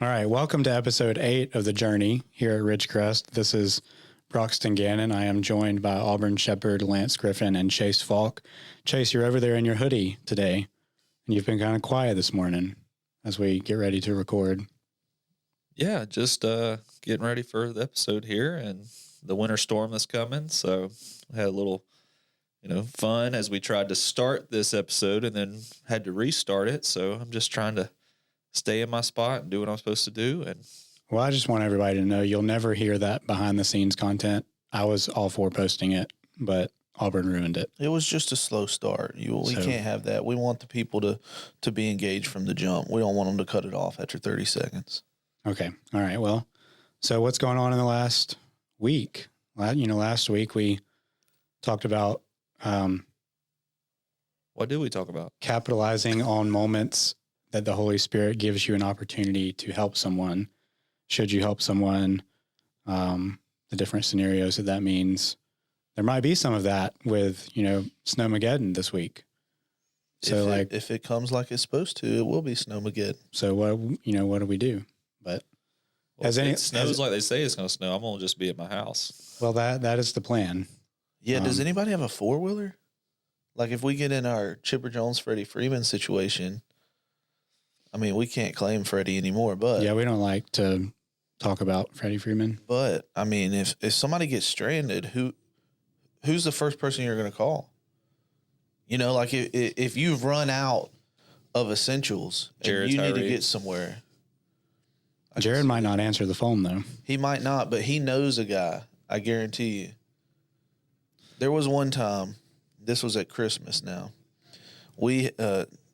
All right, welcome to episode 8 of The Journey here at Ridgecrest. This is Broxton Gannon. I am joined by Auburn Shepherd, Lance Griffin, and Chase Falk. Chase, you're over there in your hoodie today, and you've been kind of quiet this morning as we get ready to record. Yeah, just getting ready for the episode here and the winter storm that's coming. So we had a little, fun as we tried to start this episode and then had to restart it. So I'm just trying to stay in my spot and do what I'm supposed to do. And well, I just want everybody to know you'll never hear that behind the scenes content. I was all for posting it, but Auburn ruined it. It was just a slow start. We can't have that. We want the people to be engaged from the jump. We don't want them to cut it off after 30 seconds. Okay. All right. Well, so what's going on in the last week? Last week we talked about what did we talk about? Capitalizing on moments that the Holy Spirit gives you an opportunity to help someone. Should you help someone? The different scenarios that means. There might be some of that with, Snowmageddon this week. So if it comes like it's supposed to, it will be Snowmageddon. So what do we do? But if it snows like they say it's going to snow, I'm going to just be at my house. Well, that is the plan. Yeah. Does anybody have a four-wheeler? Like if we get in our Chipper Jones, Freddie Freeman situation, I mean, we can't claim Freddie anymore, but yeah, we don't like to talk about Freddie Freeman. But I mean, if somebody gets stranded, who's the first person you're going to call? Like if you've run out of essentials and you need to get somewhere. Jared might not answer the phone though. He might not, but he knows a guy. I guarantee you. There was one time, this was at Christmas now.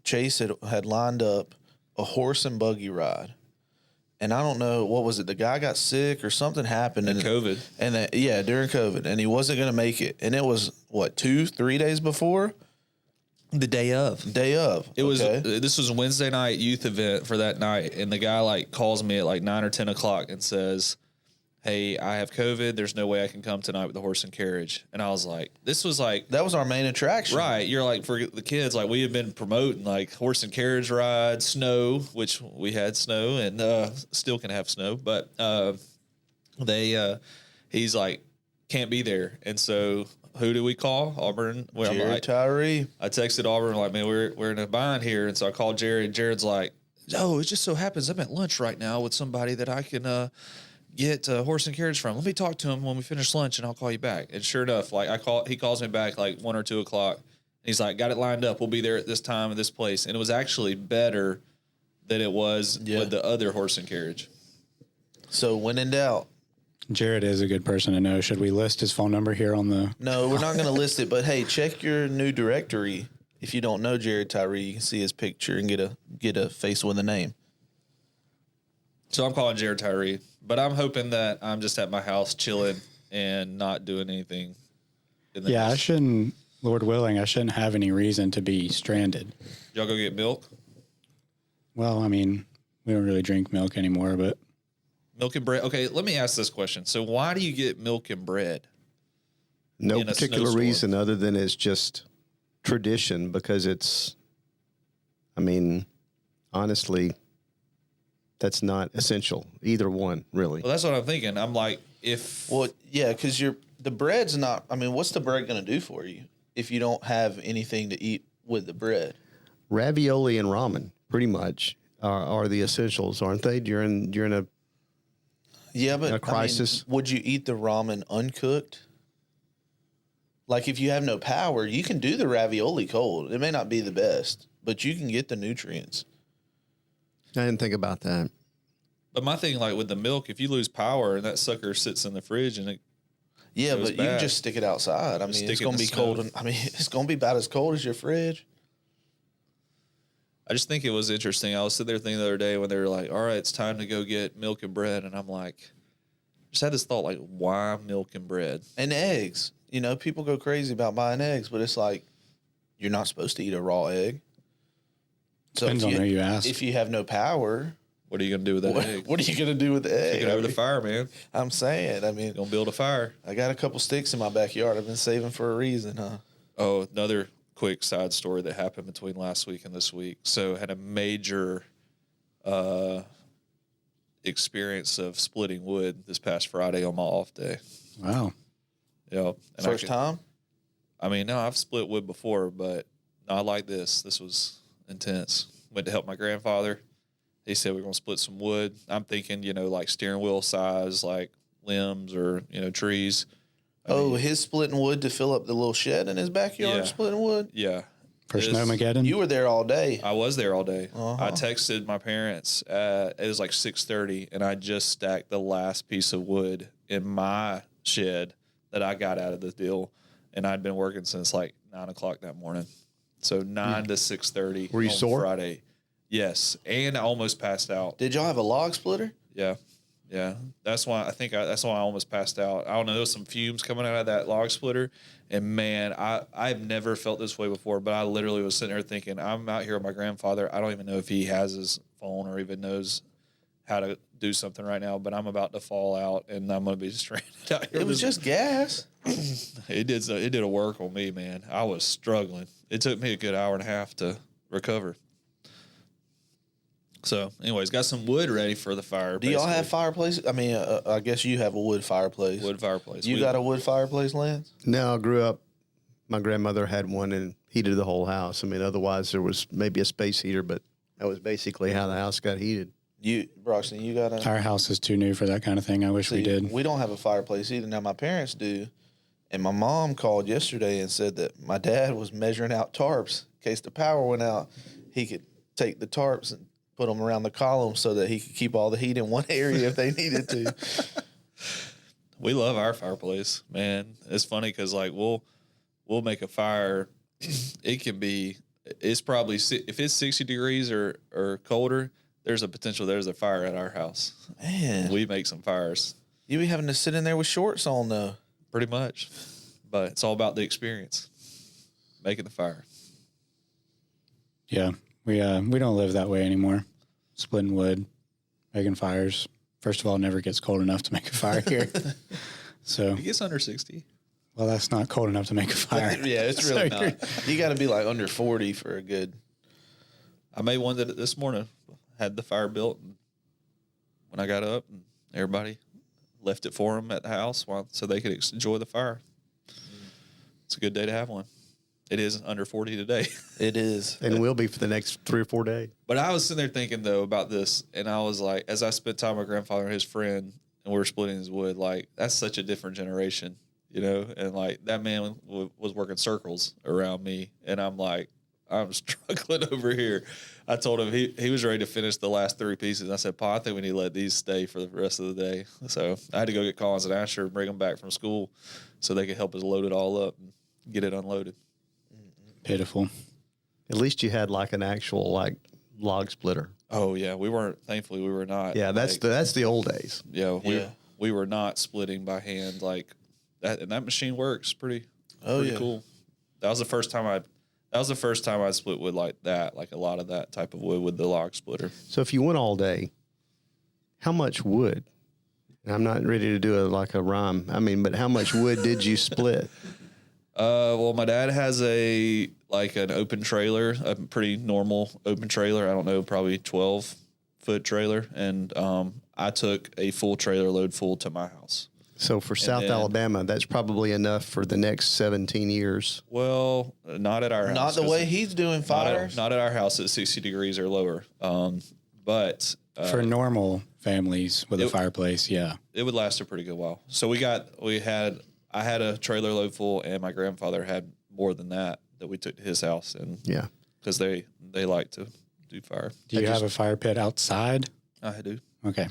Chase had lined up a horse and buggy ride. And I don't know, what was it? The guy got sick or something happened. During COVID. During COVID. And he wasn't going to make it. And it was, 2-3 days before? The day of. This was a Wednesday night youth event for that night. And the guy calls me at 9 or 10 o'clock and says, "Hey, I have COVID. There's no way I can come tonight with the horse and carriage." And I was like, that was our main attraction. Right. You're for the kids, we have been promoting horse and carriage rides, snow, which we had snow and still can have snow. But he's can't be there. And so who do we call? Auburn. Jared Tyree. I texted Auburn man, we're in a bind here. And so I called Jared. Jared's like, "Oh, it just so happens I'm at lunch right now with somebody that I can get a horse and carriage from. Let me talk to him when we finish lunch and I'll call you back." And sure enough, he calls me back 1 or 2 o'clock. And he's like, "Got it lined up. We'll be there at this time at this place." And it was actually better than it was with the other horse and carriage. So when in doubt. Jared is a good person to know. Should we list his phone number here on the... No, we're not going to list it, but hey, check your new directory. If you don't know Jared Tyree, you can see his picture and get a face with a name. So I'm calling Jared Tyree, but I'm hoping that I'm just at my house chilling and not doing anything. I shouldn't, Lord willing, I shouldn't have any reason to be stranded. Y'all go get milk? Well, I mean, we don't really drink milk anymore, but... Milk and bread. Okay, let me ask this question. So why do you get milk and bread? No particular reason other than it's just tradition because it's, honestly, that's not essential. Either one, really. Well, that's what I'm thinking. I'm because the bread's not, what's the bread going to do for you if you don't have anything to eat with the bread? Ravioli and ramen, pretty much, are the essentials, aren't they? During a crisis. Would you eat the ramen uncooked? If you have no power, you can do the ravioli cold. It may not be the best, but you can get the nutrients. I didn't think about that. But my thing, with the milk, if you lose power and that sucker sits in the fridge and it goes you bad, can just stick it outside. It's going to be cold. It's going to be about as cold as your fridge. I just think it was interesting. I was sitting there thinking the other day when they were like, "All right, it's time to go get milk and bread," and I'm just had this thought, why milk and bread and eggs? People go crazy about buying eggs, but it's you're not supposed to eat a raw egg. So depends on who you ask. If you have no power, what are you going to do with that egg? What are you going to do with the egg? Take it over the fire, man. I'm saying, going to build a fire. I got a couple sticks in my backyard. I've been saving for a reason, huh? Oh, another quick side story that happened between last week and this week. So had a major experience of splitting wood this past Friday on my off day. Wow. Yeah. First time? I mean, no, I've split wood before, but not like this. This was intense. Went to help my grandfather. He said we're going to split some wood. I'm thinking, like steering wheel size, like limbs or, trees. His splitting wood to fill up the little shed in his backyard, splitting wood? Yeah. For Snowmageddon? You were there all day. I was there all day. I texted my parents. It was like 6:30, and I just stacked the last piece of wood in my shed that I got out of the deal, and I'd been working since like 9 o'clock that morning. So 9 to 6:30. Were you on sore? Friday. Yes, and I almost passed out. Did y'all have a log splitter? Yeah. That's why I almost passed out. I don't know. There was some fumes coming out of that log splitter, and man, I've never felt this way before. But I literally was sitting there thinking, I'm out here with my grandfather. I don't even know if he has his phone or even knows how to do something right now. But I'm about to fall out, and I'm going to be stranded out here. It was just gas. It did a work on me, man. I was struggling. It took me a good hour and a half to recover. So, anyways, got some wood ready for the fire. Do y'all have fireplaces? I mean, I guess you have a wood fireplace. Wood fireplace. You got a wood fireplace, Lance? No, I grew up. My grandmother had one and heated the whole house. I mean, otherwise there was maybe a space heater, but that was basically how the house got heated. Broxton, you got a... Our house is too new for that kind of thing. I wish we did. We don't have a fireplace either. Now, my parents do. And my mom called yesterday and said that my dad was measuring out tarps in case the power went out. He could take the tarps and put them around the column so that he could keep all the heat in one area if they needed to. We love our fireplace, man. It's funny because like we'll make a fire. It's probably if it's 60 degrees or colder, there's a fire at our house. Man, we make some fires. You be having to sit in there with shorts on though. Pretty much, but it's all about the experience, making the fire. Yeah. We don't live that way anymore. Splitting wood, making fires. First of all, it never gets cold enough to make a fire here. So it gets under 60. Well, that's not cold enough to make a fire. Yeah, it's really not. You got to be like under 40 for a good. I made one that this morning had the fire built, and when I got up, and everybody left it for them at the house so they could enjoy the fire. It's a good day to have one. It is under 40 today. It is. And will be for the next 3 or 4 days. But I was sitting there thinking, though, about this, and I was like, as I spent time with my grandfather and his friend, and we were splitting his wood, like, that's such a different generation, and, like, that man was working circles around me, and I'm like, I'm struggling over here. I told him he was ready to finish the last 3 pieces. I said, Pa, I think we need to let these stay for the rest of the day. So I had to go get Collins and Asher and bring them back from school so they could help us load it all up and get it unloaded. Pitiful. At least you had like an actual like log splitter. Oh yeah, thankfully we were not. Yeah, that's the old days. Yeah, we were not splitting by hand like that, and that machine works pretty cool. That was the first time I split wood like that, like a lot of that type of wood with the log splitter. So if you went all day, how much wood? And I'm not ready to do a rhyme. I mean, but how much wood did you split? Well, my dad has an open trailer, a pretty normal open trailer. I don't know, probably 12-foot trailer. And I took a full trailer load full to my house. So for South Alabama, that's probably enough for the next 17 years. Well, not at our house. Not the way he's doing fires. Not at our house at 60 degrees or lower. But for normal families with a fireplace, yeah, it would last a pretty good while. So I had a trailer load full, and my grandfather had more than that we took to his house, and because they like to do fire. Do you have a fire pit outside? I do. Okay.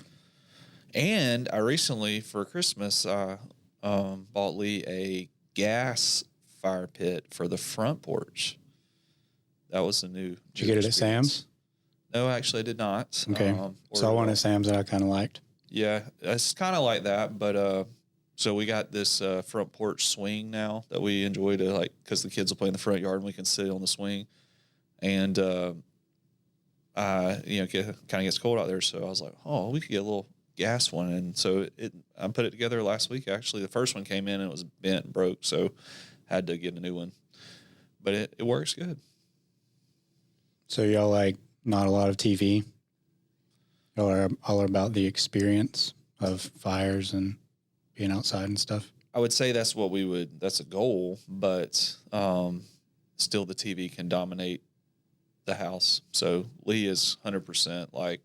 And I recently, for Christmas, bought Lee a gas fire pit for the front porch. That was a new. Did you get it at Sam's? No, actually, I did not. Okay. Saw one at Sam's that I kind of liked. Yeah, it's kind of like that, but so we got this front porch swing now that we enjoy to because the kids will play in the front yard and we can sit on the swing, and kind of gets cold out there, so I was like, oh, we could get a little gas one, and so I put it together last week. Actually, the first one came in and it was bent and broke, so had to get a new one, but it works good. So y'all like not a lot of TV? all about the experience of fires and being outside and stuff. I would say that's a goal, but still the TV can dominate the house. So Lee is 100% like,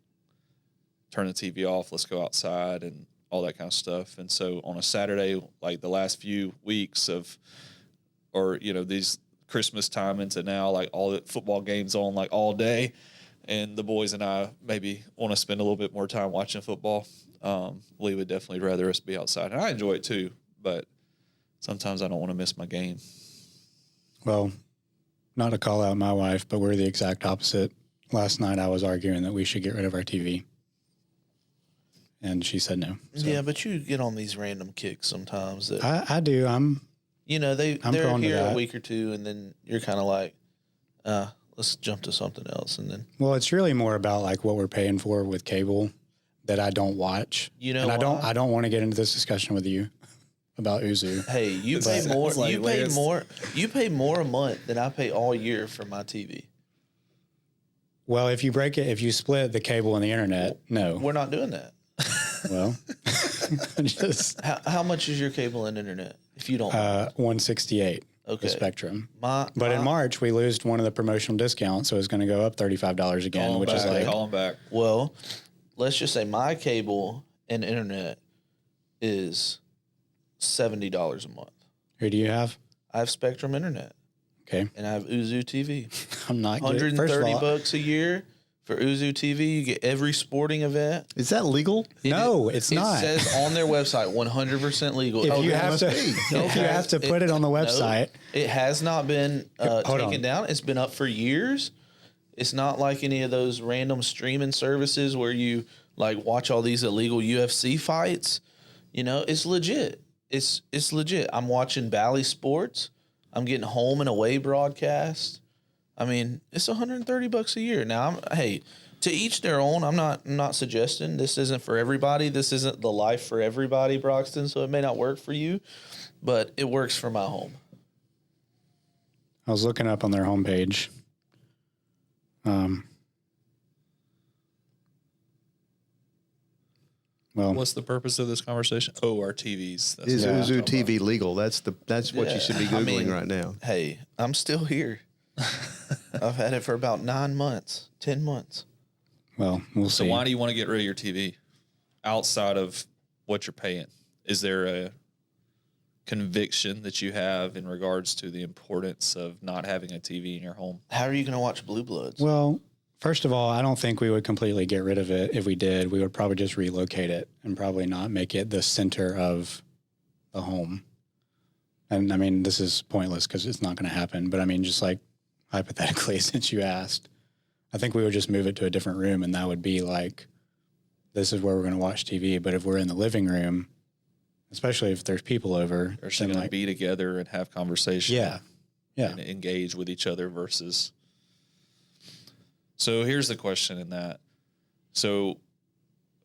turn the TV off, let's go outside and all that kind of stuff. And so on a Saturday, like the last few weeks these Christmas time into now, like all the football games on like all day, and the boys and I maybe want to spend a little bit more time watching football. Lee would definitely rather us be outside, and I enjoy it too, but sometimes I don't want to miss my game. Well, not to call out my wife, but we're the exact opposite. Last night I was arguing that we should get rid of our TV, and she said no. So. Yeah, but you get on these random kicks sometimes. That I do. They're here a week or two, and then you're kind of like, let's jump to something else, and then. Well, it's really more about like what we're paying for with cable that I don't watch. And I don't want to get into this discussion with you about Uzu. Hey, you pay more. Like you pay more. You pay more a month than I pay all year for my TV. Well, if you split the cable and the internet, no, we're not doing that. Well, just how much is your cable and internet? If you don't, 168. Okay, the Spectrum. But in March we lose one of the promotional discounts, so it's going to go up $35 again, call them back. Well, let's just say my cable and internet is $70 a month. Who do you have? I have Spectrum Internet. Okay. And I have Uzu TV. I'm not $130 a year for Uzu TV. You get every sporting event. Is that legal? No, it's not. It says on their website, 100% legal. If you have to put it on the website. No, it has not been taken down. It's been up for years. It's not like any of those random streaming services where you like watch all these illegal UFC fights. It's legit. It's legit. I'm watching Bally Sports. I'm getting home and away broadcast. I mean, it's $130 a year. Now, hey, to each their own. I'm not suggesting this isn't for everybody. This isn't the life for everybody, Broxton. So it may not work for you, but it works for my home. I was looking up on their homepage. Well, what's the purpose of this conversation? Oh, our TVs. Is Uzu TV legal? That's what you should be Googling right now. Hey, I'm still here. I've had it for about 9 months, 10 months. Well, we'll see. So why do you want to get rid of your TV outside of what you're paying? Is there a conviction that you have in regards to the importance of not having a TV in your home? How are you going to watch Blue Bloods? Well, first of all, I don't think we would completely get rid of it. If we did, we would probably just relocate it and probably not make it the center of the home. And I mean, this is pointless because it's not going to happen. But I mean, just like hypothetically, since you asked, I think we would just move it to a different room, and that would be like, this is where we're going to watch TV. But if we're in the living room, especially if there's people over, or should like be together and have conversation, yeah, and engage with each other versus. So here's the question in that. So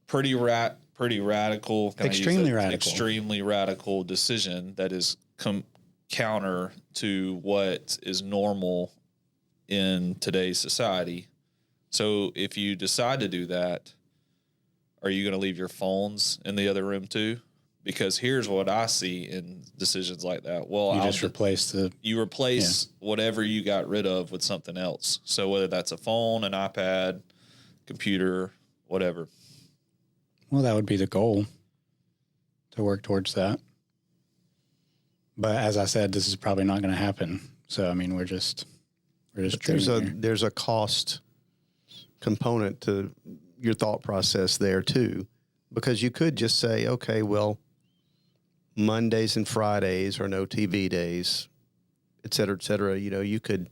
pretty radical, extremely radical decision that is counter to what is normal in today's society. So if you decide to do that, are you going to leave your phones in the other room too? Because here's what I see in decisions like that. Well, you replace whatever you got rid of with something else. So whether that's a phone, an iPad, computer, whatever. Well, that would be the goal, to work towards that. But as I said, this is probably not going to happen. So I mean, we're just there's a cost component to your thought process there too, because you could just say, okay, well, Mondays and Fridays are no TV days, et cetera, et cetera. You could,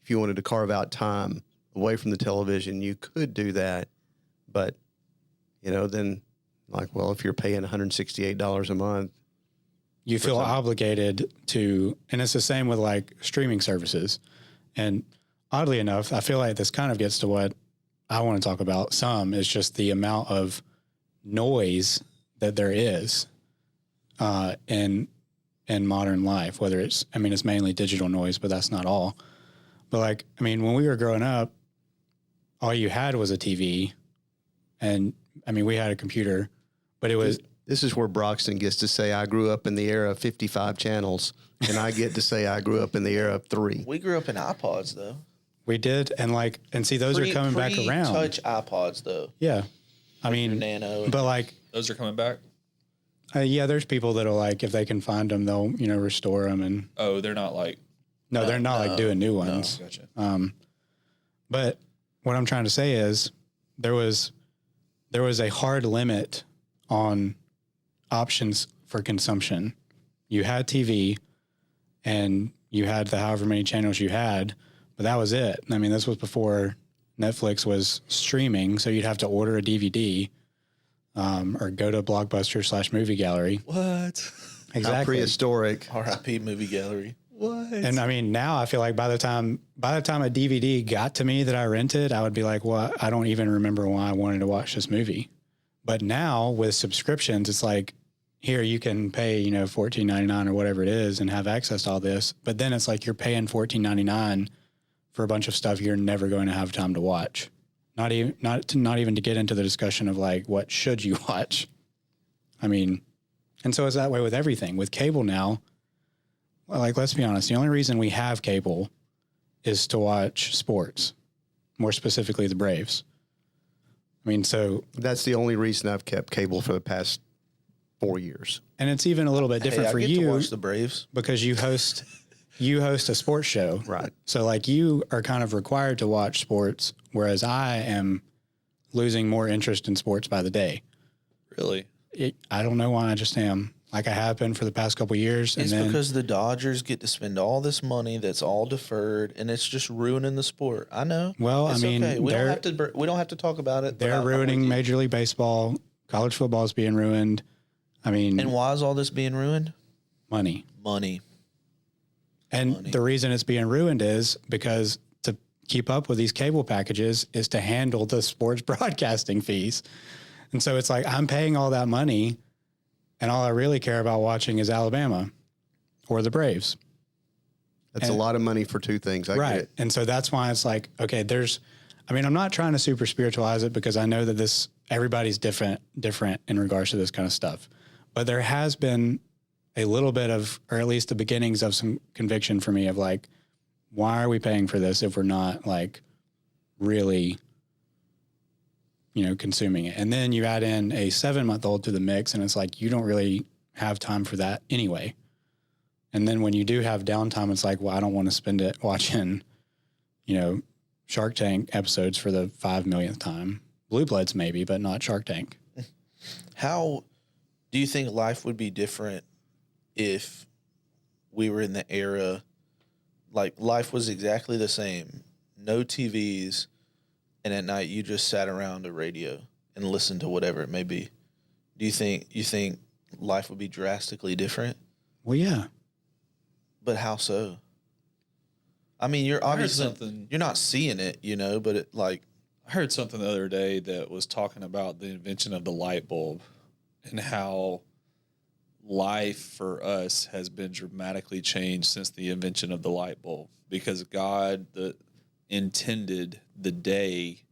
if you wanted to carve out time away from the television, you could do that. But, then like, well, if you're paying $168 a month, you feel obligated to, and it's the same with like streaming services. And oddly enough, I feel like this kind of gets to what I want to talk about some, is just the amount of noise that there is in modern life, whether it's mainly digital noise, but that's not all. But like, when we were growing up, all you had was a TV And I mean, we had a computer, but it was. This is where Broxton gets to say, I grew up in the era of 55 channels, and I get to say I grew up in the era of 3. We grew up in iPods, though. We did. And see, those are coming back around. Touch iPods, though. Yeah. I mean, Nano. But like. Those are coming back? Yeah, there's people that'll like, if they can find them, they'll, restore them. And oh, they're not like. No, they're not like doing new ones. No, gotcha. But what I'm trying to say is there was a hard limit on options for consumption. You had TV and you had the however many channels you had, but that was it. I mean, this was before Netflix was streaming, so you'd have to order a DVD or go to Blockbuster/Movie Gallery. What? Exactly. How prehistoric. R.I.P. Movie Gallery. What? And I mean, now I feel like by the time a DVD got to me that I rented, I would be like, well, I don't even remember why I wanted to watch this movie. But now with subscriptions, it's like, here you can pay, $14.99 or whatever it is and have access to all this. But then it's like you're paying $14.99 for a bunch of stuff you're never going to have time to watch. Not even to get into the discussion of like, what should you watch? I mean, and so it's that way with everything. With cable now, well, like, let's be honest, the only reason we have cable is to watch sports, more specifically the Braves. I mean, so that's the only reason I've kept cable for the past 4 years. And it's even a little bit different for you to watch the Braves because you host a sports show. Right. So like you are kind of required to watch sports, whereas I am losing more interest in sports by the day. Really? I don't know why, I just am. Like I have been for the past couple of years. It's because the Dodgers get to spend all this money that's all deferred, and it's just ruining the sport. I know. Well, it's I mean, okay. We don't have to talk about it. They're ruining Major League Baseball. College football is being ruined. I mean, and why is all this being ruined? Money. And money. The reason it's being ruined is because to keep up with these cable packages is to handle the sports broadcasting fees. And so it's like I'm paying all that money, and all I really care about watching is Alabama or the Braves. That's a lot of money for two things. I get it. And so that's why it's like, okay, I'm not trying to super spiritualize it because I know that everybody's different in regards to this kind of stuff. But there has been a little bit of, or at least the beginnings of some conviction for me of like, why are we paying for this if we're not like really, consuming it? And then you add in a 7-month-old to the mix and it's like, you don't really have time for that anyway. And then when you do have downtime, it's like, well, I don't want to spend it watching, Shark Tank episodes for the 5 millionth time. Blue Bloods maybe, but not Shark Tank. How do you think life would be different if we were in the era, like life was exactly the same, no TVs, and at night you just sat around a radio and listened to whatever it may be? Do you think life would be drastically different? Well, yeah. But how so? I mean, you're obviously you're not seeing it, but it like I heard something the other day that was talking about the invention of the light bulb and how life for us has been dramatically changed since the invention of the light bulb, because God intended the day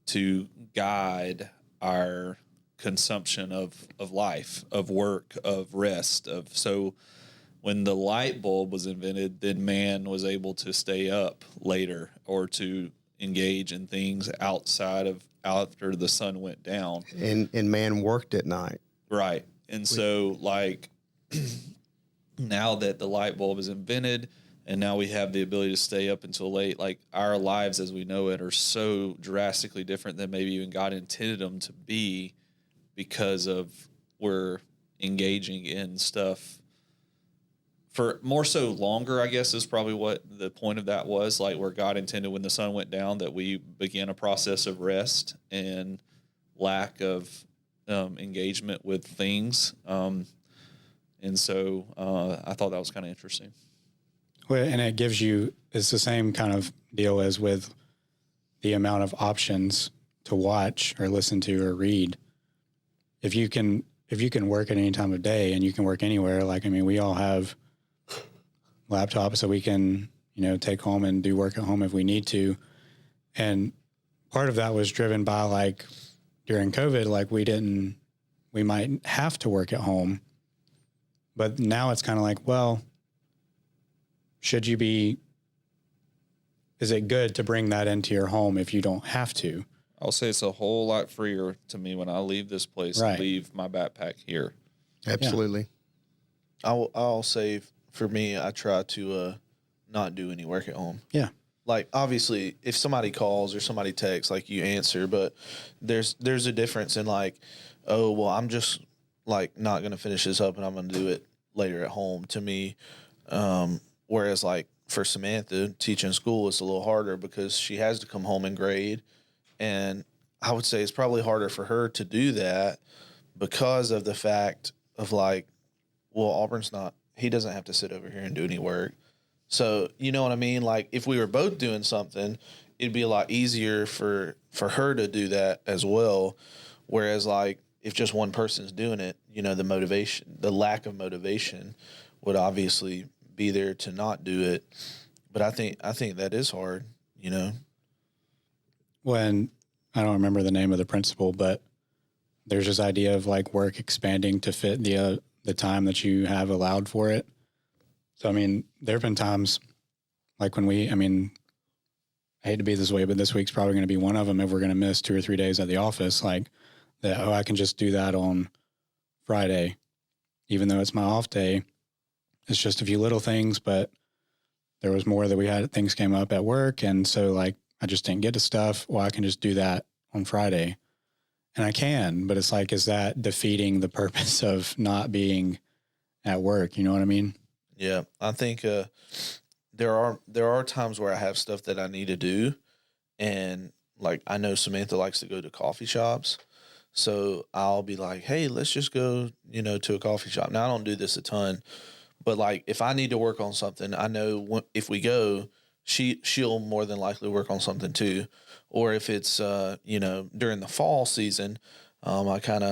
to guide our consumption of life, of work, of rest, so when the light bulb was invented, then man was able to stay up later or to engage in things after the sun went down. And man worked at night. Right. And so like now that the light bulb is invented and now we have the ability to stay up until late, like our lives as we know it are so drastically different than maybe even God intended them to be, because of we're engaging in stuff for more so longer, I guess, is probably what the point of that was, like where God intended when the sun went down that we began a process of rest and lack of engagement with things. And so I thought that was kind of interesting. Well, and it gives it's the same kind of deal as with the amount of options to watch or listen to or read. If you can work at any time of day and you can work anywhere, like, I mean, we all have laptops so we can, take home and do work at home if we need to. And part of that was driven by like during COVID, like we might have to work at home, but now it's kind of like, well, is it good to bring that into your home if you don't have to? I'll say it's a whole lot freer to me when I leave this place and leave my backpack here. Absolutely. Yeah. I'll say for me, I try to not do any work at home. Yeah. Like, obviously, if somebody calls or somebody texts, like, you answer, but there's a difference in, like, oh, well, I'm just, like, not going to finish this up and I'm going to do it later at home, to me. Whereas, like, for Samantha, teaching school is a little harder because she has to come home and grade. And I would say it's probably harder for her to do that because of the fact of, like, well, he doesn't have to sit over here and do any work. So, you know what I mean? Like, if we were both doing something, it'd be a lot easier for her to do that as well. Whereas, like, if just one person's doing it, you know, the lack of motivation would obviously be there to not do it. But I think that is hard, you know? When, I don't remember the name of the principle, but there's this idea of, like, work expanding to fit the time that you have allowed for it. So, I mean, there have been times like I hate to be this way, but this week's probably going to be one of them if we're going to miss 2 or 3 days at the office, like that, I can just do that on Friday, even though it's my off day. It's just a few little things, but there was more that things came up at work. And so, like, I just didn't get to stuff. Well, I can just do that on Friday. And I can, but it's like, is that defeating the purpose of not being at work? You know what I mean? Yeah, I think there are times where I have stuff that I need to do, and, like, I know Samantha likes to go to coffee shops, so I'll be like, hey, let's just go, you know, to a coffee shop. Now, I don't do this a ton, but, like, if I need to work on something, I know if we go, she'll more than likely work on something too. Or if it's you know, during the fall season, I kind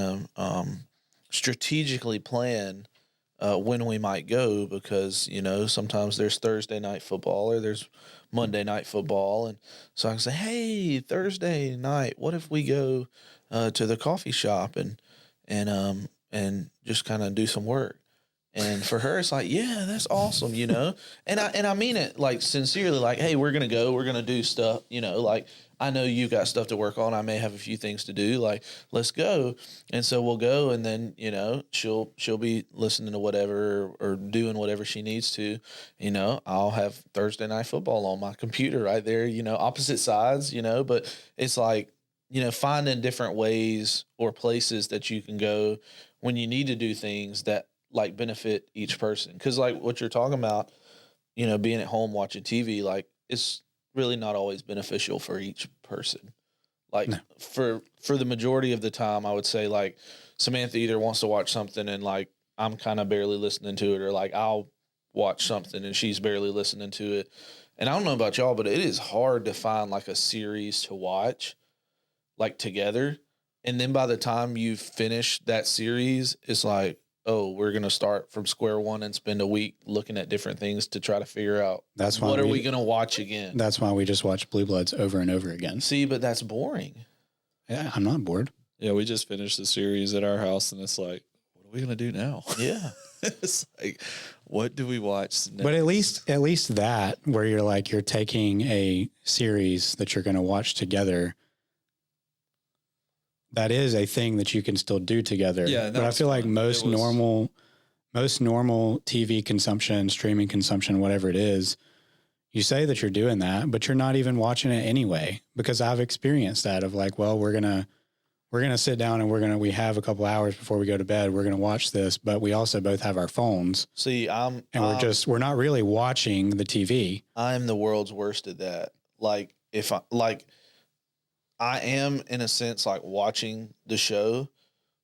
of strategically plan when we might go, because, you know, sometimes there's Thursday night football or there's Monday night football. And so I can say, hey, Thursday night, what if we go to the coffee shop and just kind of do some work? And for her, it's like, yeah, that's awesome, you know? And I mean it, like, sincerely, like, hey, we're going to do stuff, you know, like, I know you got stuff to work on. I may have a few things to do. Like, let's go. And so we'll go, and then, you know, she'll be listening to whatever or doing whatever she needs to. You know, I'll have Thursday night football on my computer right there, you know, opposite sides, you know, but it's like, you know, finding different ways or places that you can go when you need to do things that, like, benefit each person. Because, like, what you're talking about, you know, being at home watching TV, like, it's really not always beneficial for each person. Like, no. For the majority of the time, I would say, like, Samantha either wants to watch something and, like, I'm kind of barely listening to it, or, like, I'll watch something and she's barely listening to it. And I don't know about y'all, but it is hard to find, like, a series to watch, like, together. And then by the time you've finished that series, it's like, oh, we're going to start from square one and spend a week looking at different things to try to figure out what are we going to watch again. That's why we just watch Blue Bloods over and over again. See, but that's boring. Yeah, I'm not bored. Yeah, we just finished the series at our house, and it's like, what are we going to do now? Yeah. It's like, what do we watch next? But at least that, where you're like, you're taking a series that you're going to watch together, that is a thing that you can still do together. Yeah, but I feel like most normal TV consumption, streaming consumption, whatever it is, you say that you're doing that, but you're not even watching it anyway. Because I've experienced that of, like, well, we're gonna sit down and we have a couple hours before we go to bed. We're gonna watch this, but we also both have our phones. See, we're not really watching the TV. I'm the world's worst at that. Like, I am, in a sense, like, watching the show,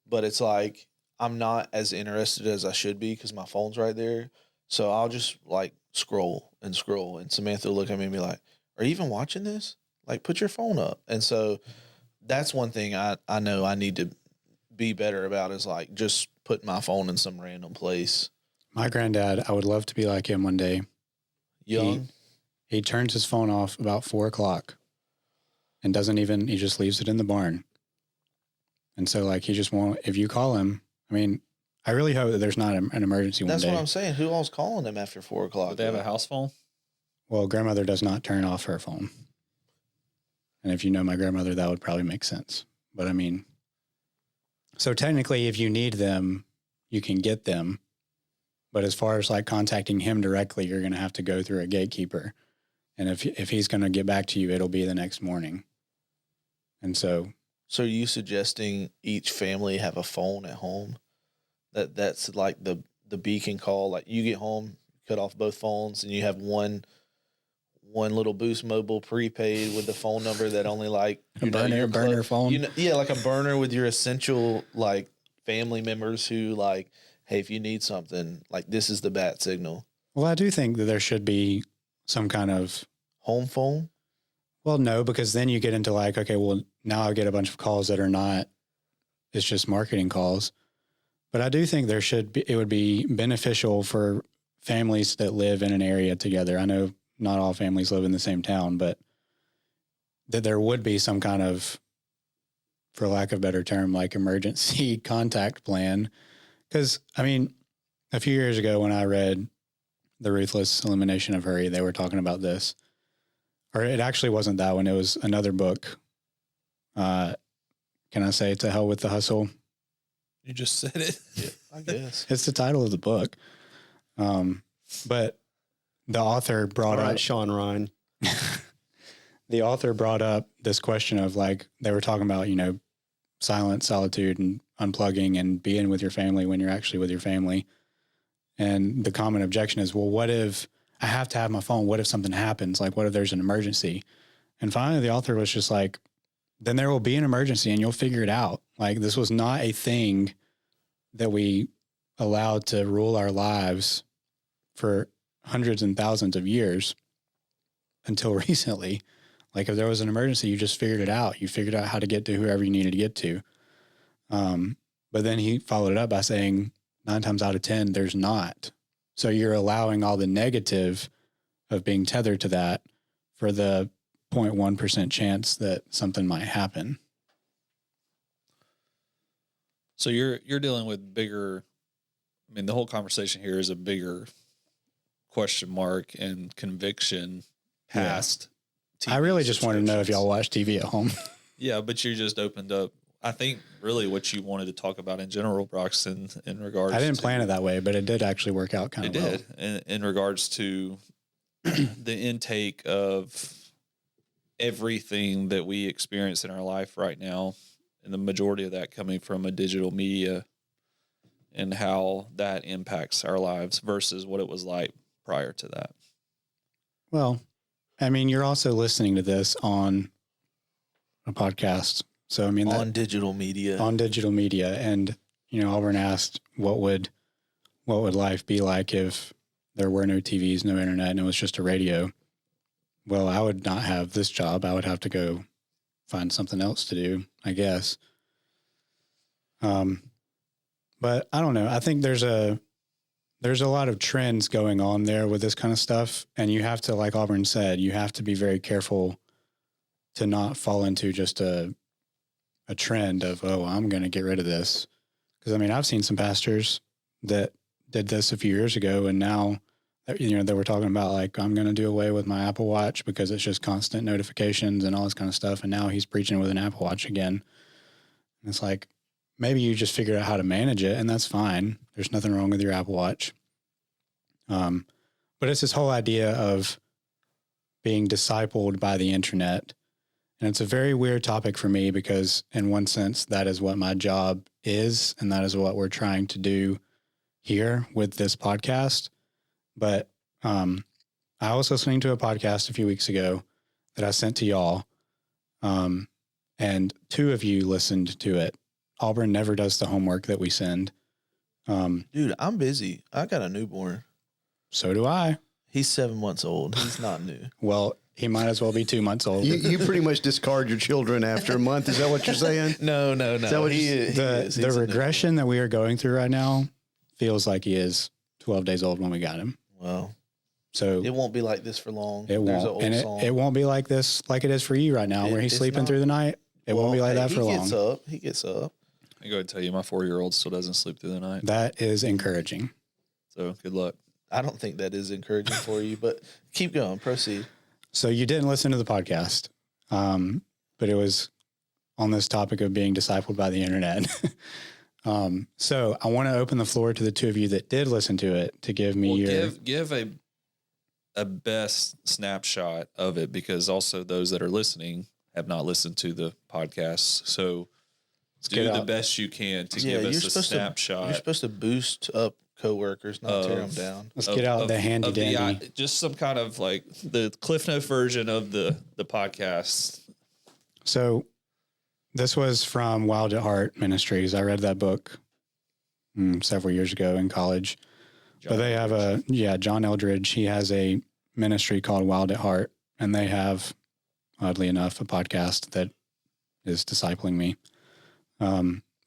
but it's like I'm not as interested as I should be because my phone's right there. So I'll just, like, scroll, and Samantha will look at me and be like, are you even watching this? Like, put your phone up. And so that's one thing I know I need to be better about, is, like, just putting my phone in some random place. My granddad, I would love to be like him one day. Young? He turns his phone off about 4:00. And he just leaves it in the barn. And so like, he just won't, if you call him, I mean, I really hope that there's not an emergency one day. That's what I'm saying. Who all's calling him after 4 o'clock? Do they have a house phone? Well, grandmother does not turn off her phone. And if you know my grandmother, that would probably make sense. But I mean, so technically if you need them, you can get them. But as far as like contacting him directly, you're going to have to go through a gatekeeper. And if he's going to get back to you, it'll be the next morning. And so. So are you suggesting each family have a phone at home? That's like the beacon call. Like you get home, cut off both phones, and you have one little Boost Mobile prepaid with the phone number that only like a burner phone. Like a burner with your essential like family members who like, hey, if you need something, like this is the bat signal. Well, I do think that there should be some kind of home phone. Well, no, because then you get into like, okay, well now I get a bunch of calls that are not. It's just marketing calls. But I do think it would be beneficial for families that live in an area together. I know not all families live in the same town, but that there would be some kind of, for lack of a better term, like emergency contact plan. Because, I mean, a few years ago when I read The Ruthless Elimination of Hurry, they were talking about this. Or it actually wasn't that one. It was another book. Can I say To Hell with the Hustle? You just said it. Yeah, I guess. It's the title of the book. But the author brought up Sean Ryan. The author brought up this question of like, they were talking about, silence, solitude, and unplugging and being with your family when you're actually with your family. And the common objection is, well, what if I have to have my phone? What if something happens? Like, what if there's an emergency? And finally, the author was just like, then there will be an emergency and you'll figure it out. Like, this was not a thing that we allowed to rule our lives for hundreds and thousands of years until recently. Like, if there was an emergency, you just figured it out. You figured out how to get to whoever you needed to get to. But then he followed it up by saying 9 times out of 10, there's not. So you're allowing all the negative of being tethered to that for the 0.1% chance that something might happen. So you're dealing with bigger, I mean, the whole conversation here is a bigger question mark and conviction past. TV I really just want to know if y'all watch TV at home. Yeah, but you just opened up, I think, really what you wanted to talk about in general, Broxton, in regards I didn't plan it that way, but it did actually work out kind of well. It did, in regards to the intake of everything that we experience in our life right now, and the majority of that coming from a digital media, and how that impacts our lives versus what it was like prior to that. Well, I mean, you're also listening to this on a podcast. So, I mean, on digital media. And, Auburn asked, what would life be like if there were no TVs, no internet, and it was just a radio? Well, I would not have this job. I would have to go find something else to do, I guess. But I don't know. I think there's a lot of trends going on there with this kind of stuff. And you have to, like Auburn said, you have to be very careful to not fall into just a trend of, oh, I'm going to get rid of this. Because, I mean, I've seen some pastors that did this a few years ago, and now, they were talking about, like, I'm going to do away with my Apple Watch because it's just constant notifications and all this kind of stuff. And now he's preaching with an Apple Watch again. And it's like, maybe you just figured out how to manage it, and that's fine. There's nothing wrong with your Apple Watch. But it's this whole idea of being discipled by the internet. And it's a very weird topic for me because, in one sense, that is what my job is, and that is what we're trying to do here with this podcast. But I was listening to a podcast a few weeks ago that I sent to y'all, and 2 of you listened to it. Auburn never does the homework that we send. Dude, I'm busy. I got a newborn. So do I. He's 7 months old. He's not new. Well, he might as well be 2 months old. You pretty much discard your children after a month. Is that what you're saying? No. Is that what the regression that we are going through right now feels like he is 12 days old when we got him. Well, so it won't be like this for long. It won't. And it won't be like this, like it is for you right now, where he's sleeping through the night. It won't be like that for long. He gets up. I go ahead and tell you, my 4-year-old still doesn't sleep through the night. That is encouraging. So good luck. I don't think that is encouraging for you, but keep going. Proceed. So you didn't listen to the podcast, but it was on this topic of being discipled by the internet. So I want to open the floor to the two of you that did listen to it to give me give a best snapshot of it, because also those that are listening have not listened to the podcast. So do the best you can to give us a snapshot. You're supposed to boost up coworkers, not tear them down. Let's get out the handy dandy. Just some kind of like the Cliff Note version of the podcast. So this was from Wild at Heart Ministries. I read that book several years ago in college. But they have John Eldridge. He has a ministry called Wild at Heart, and they have, oddly enough, a podcast that is discipling me.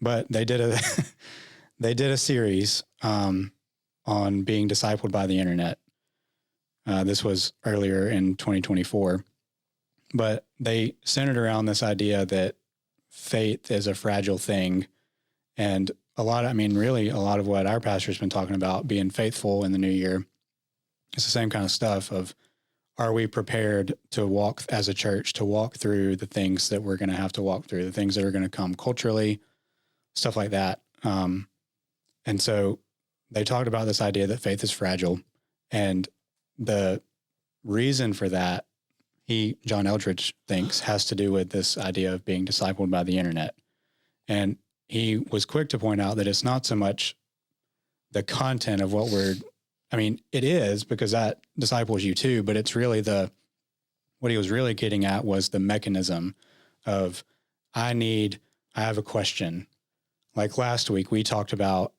But they did a series on being discipled by the internet. This was earlier in 2024, but they centered around this idea that faith is a fragile thing. And a lot of what our pastor's been talking about, being faithful in the new year, it's the same kind of stuff of, are we prepared to walk as a church, to walk through the things that we're going to have to walk through, the things that are going to come culturally, stuff like that. And so they talked about this idea that faith is fragile. And the reason for that, John Eldridge thinks, has to do with this idea of being discipled by the internet. And he was quick to point out that it's not so much the content of what it is, because that disciples you too, but it's really what he was really getting at was the mechanism of, I have a question. Like last week, we talked about,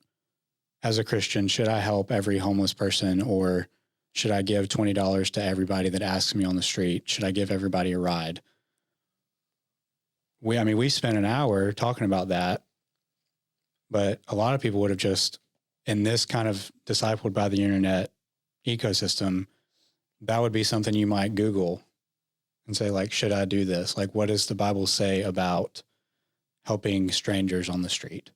as a Christian, should I help every homeless person, or should I give $20 to everybody that asks me on the street? Should I give everybody a ride? We spent an hour talking about that, but a lot of people would have just, in this kind of discipled by the internet ecosystem, that would be something you might Google and say, like, should I do this? Like, what does the Bible say about helping strangers on the street?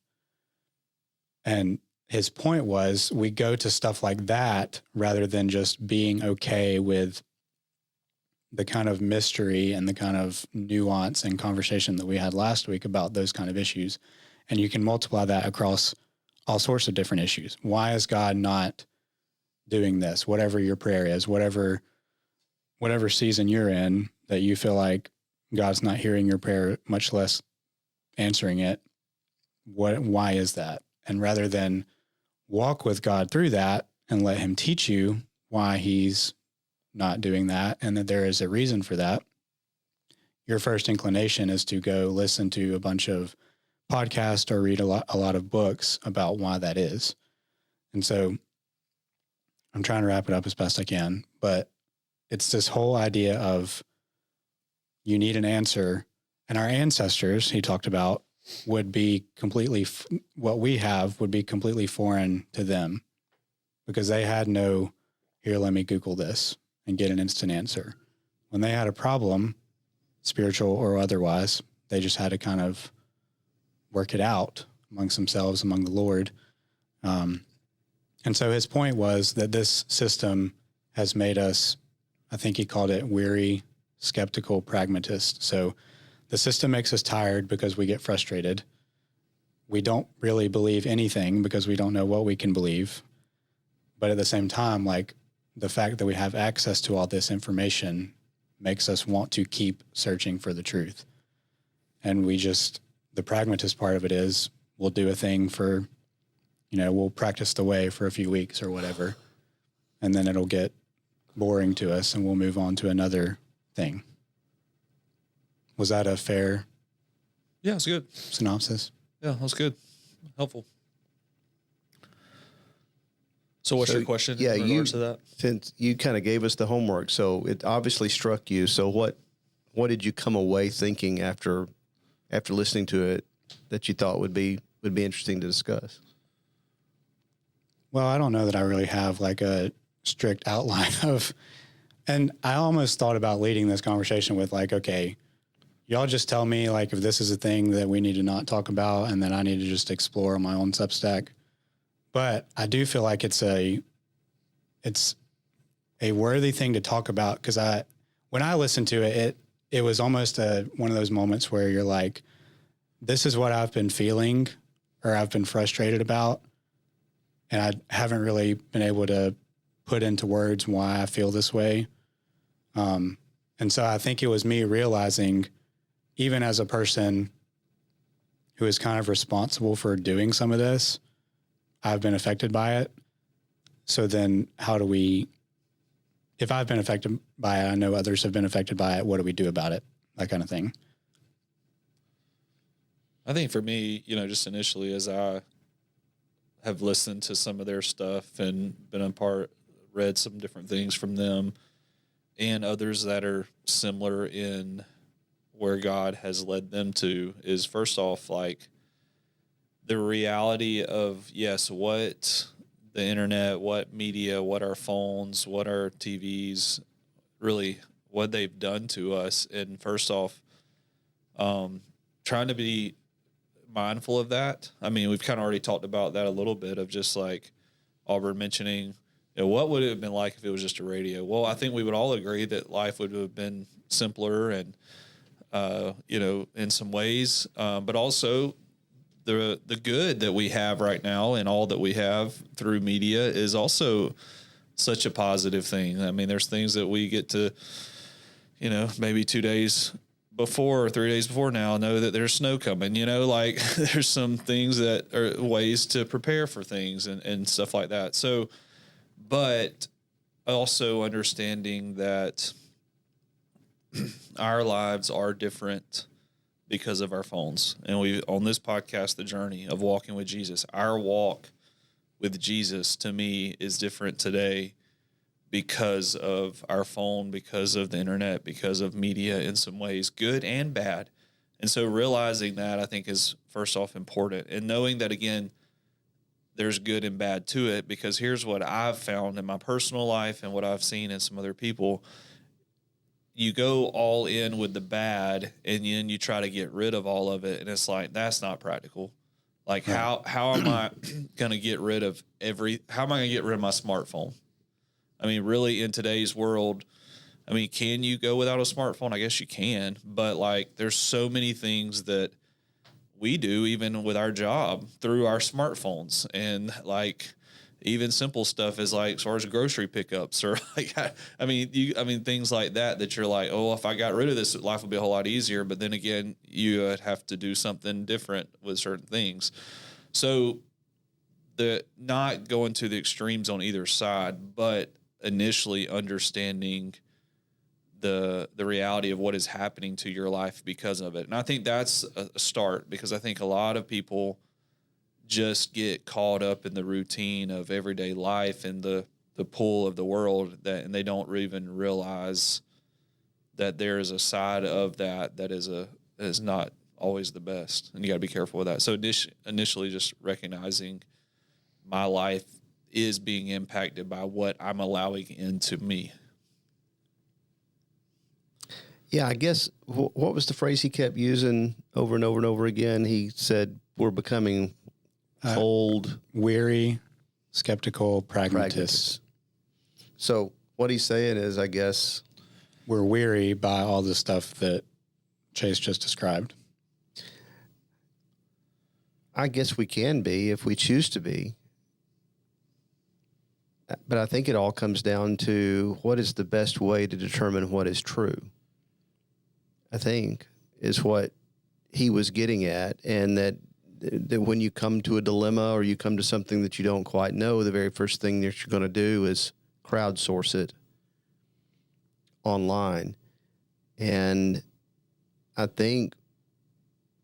And his point was, we go to stuff like that rather than just being okay with the kind of mystery and the kind of nuance and conversation that we had last week about those kind of issues. And you can multiply that across all sorts of different issues. Why is God not doing this? Whatever your prayer is, whatever season you're in that you feel like God's not hearing your prayer, much less answering it, why is that? And rather than walk with God through that and let him teach you why he's not doing that and that there is a reason for that, your first inclination is to go listen to a bunch of podcasts or read a lot of books about why that is. And so I'm trying to wrap it up as best I can, but it's this whole idea of, you need an answer. And our ancestors, he talked about, would be completely, what we have would be completely foreign to them, because they had no, here, let me Google this and get an instant answer. When they had a problem, spiritual or otherwise, they just had to kind of work it out amongst themselves, among the Lord. And so his point was that this system has made us, I think he called it weary, skeptical pragmatists. So the system makes us tired because we get frustrated. We don't really believe anything because we don't know what we can believe. But at the same time, like, the fact that we have access to all this information makes us want to keep searching for the truth. And the pragmatist part of it is, we'll do a thing for, we'll practice the way for a few weeks or whatever, and then it'll get boring to us and we'll move on to another thing. Was that a fair? Yeah, it's good synopsis? Yeah, that's good. Helpful. So what's your question in regards to that? Since you kind of gave us the homework, so it obviously struck you. So what did you come away thinking after listening to it that you thought would be interesting to discuss? Well, I don't know that I really have like a strict outline of, and I almost thought about leading this conversation with like, okay, y'all just tell me like if this is a thing that we need to not talk about, and then I need to just explore on my own Substack. But I do feel like it's a worthy thing to talk about, because when I listened to it was almost one of those moments where you're like, this is what I've been feeling or I've been frustrated about, and I haven't really been able to put into words why I feel this way. And so I think it was me realizing, even as a person who is kind of responsible for doing some of this, I've been affected by it. So then if I've been affected by it, I know others have been affected by it. What do we do about it? That kind of thing. I think for me, just initially, as I have listened to some of their stuff and read some different things from them and others that are similar in where God has led them to, is first off, like the reality of, yes, what the internet, what media, what our phones, what our TVs, really what they've done to us. And first off, trying to be mindful of that. I mean, we've kind of already talked about that a little bit, of just like Auburn mentioning, what would it have been like if it was just a radio? Well, I think we would all agree that life would have been simpler and, in some ways, but also the good that we have right now and all that we have through media is also such a positive thing. I mean, there's things that we get to, maybe 2 days before or 3 days before now know that there's snow coming, like there's some things that are ways to prepare for things and stuff like that. So, but also understanding that our lives are different because of our phones. And we, on this podcast, The Journey of Walking with Jesus, our walk with Jesus to me is different today because of our phone, because of the internet, because of media in some ways, good and bad. And so realizing that, I think, is first off important, and knowing that, again, there's good and bad to it, because here's what I've found in my personal life and what I've seen in some other people. You go all in with the bad, and then you try to get rid of all of it. And it's like, that's not practical. Like, how am I going to get rid of how am I going to get rid of my smartphone? I mean, really, in today's world, I mean, can you go without a smartphone? I guess you can, but like, there's so many things that we do, even with our job, through our smartphones. And like, even simple stuff is like, as far as grocery pickups, or like, I mean, things like that you're like, oh, if I got rid of this, life would be a whole lot easier. But then again, you would have to do something different with certain things. So the not going to the extremes on either side, but initially understanding the reality of what is happening to your life because of it. And I think that's a start, because I think a lot of people just get caught up in the routine of everyday life and the pull of the world, and they don't even realize that there is a side of that is not always the best. And you got to be careful with that. So initially just recognizing my life is being impacted by what I'm allowing into me. Yeah, I guess what was the phrase he kept using over and over and over again? He said, we're becoming cold, weary, skeptical, pragmatists. So what he's saying is, I guess, we're weary by all the stuff that Chase just described. I guess we can be if we choose to be. But I think it all comes down to what is the best way to determine what is true, I think, is what he was getting at. And that when you come to a dilemma or you come to something that you don't quite know, the very first thing that you're going to do is crowdsource it online. And I think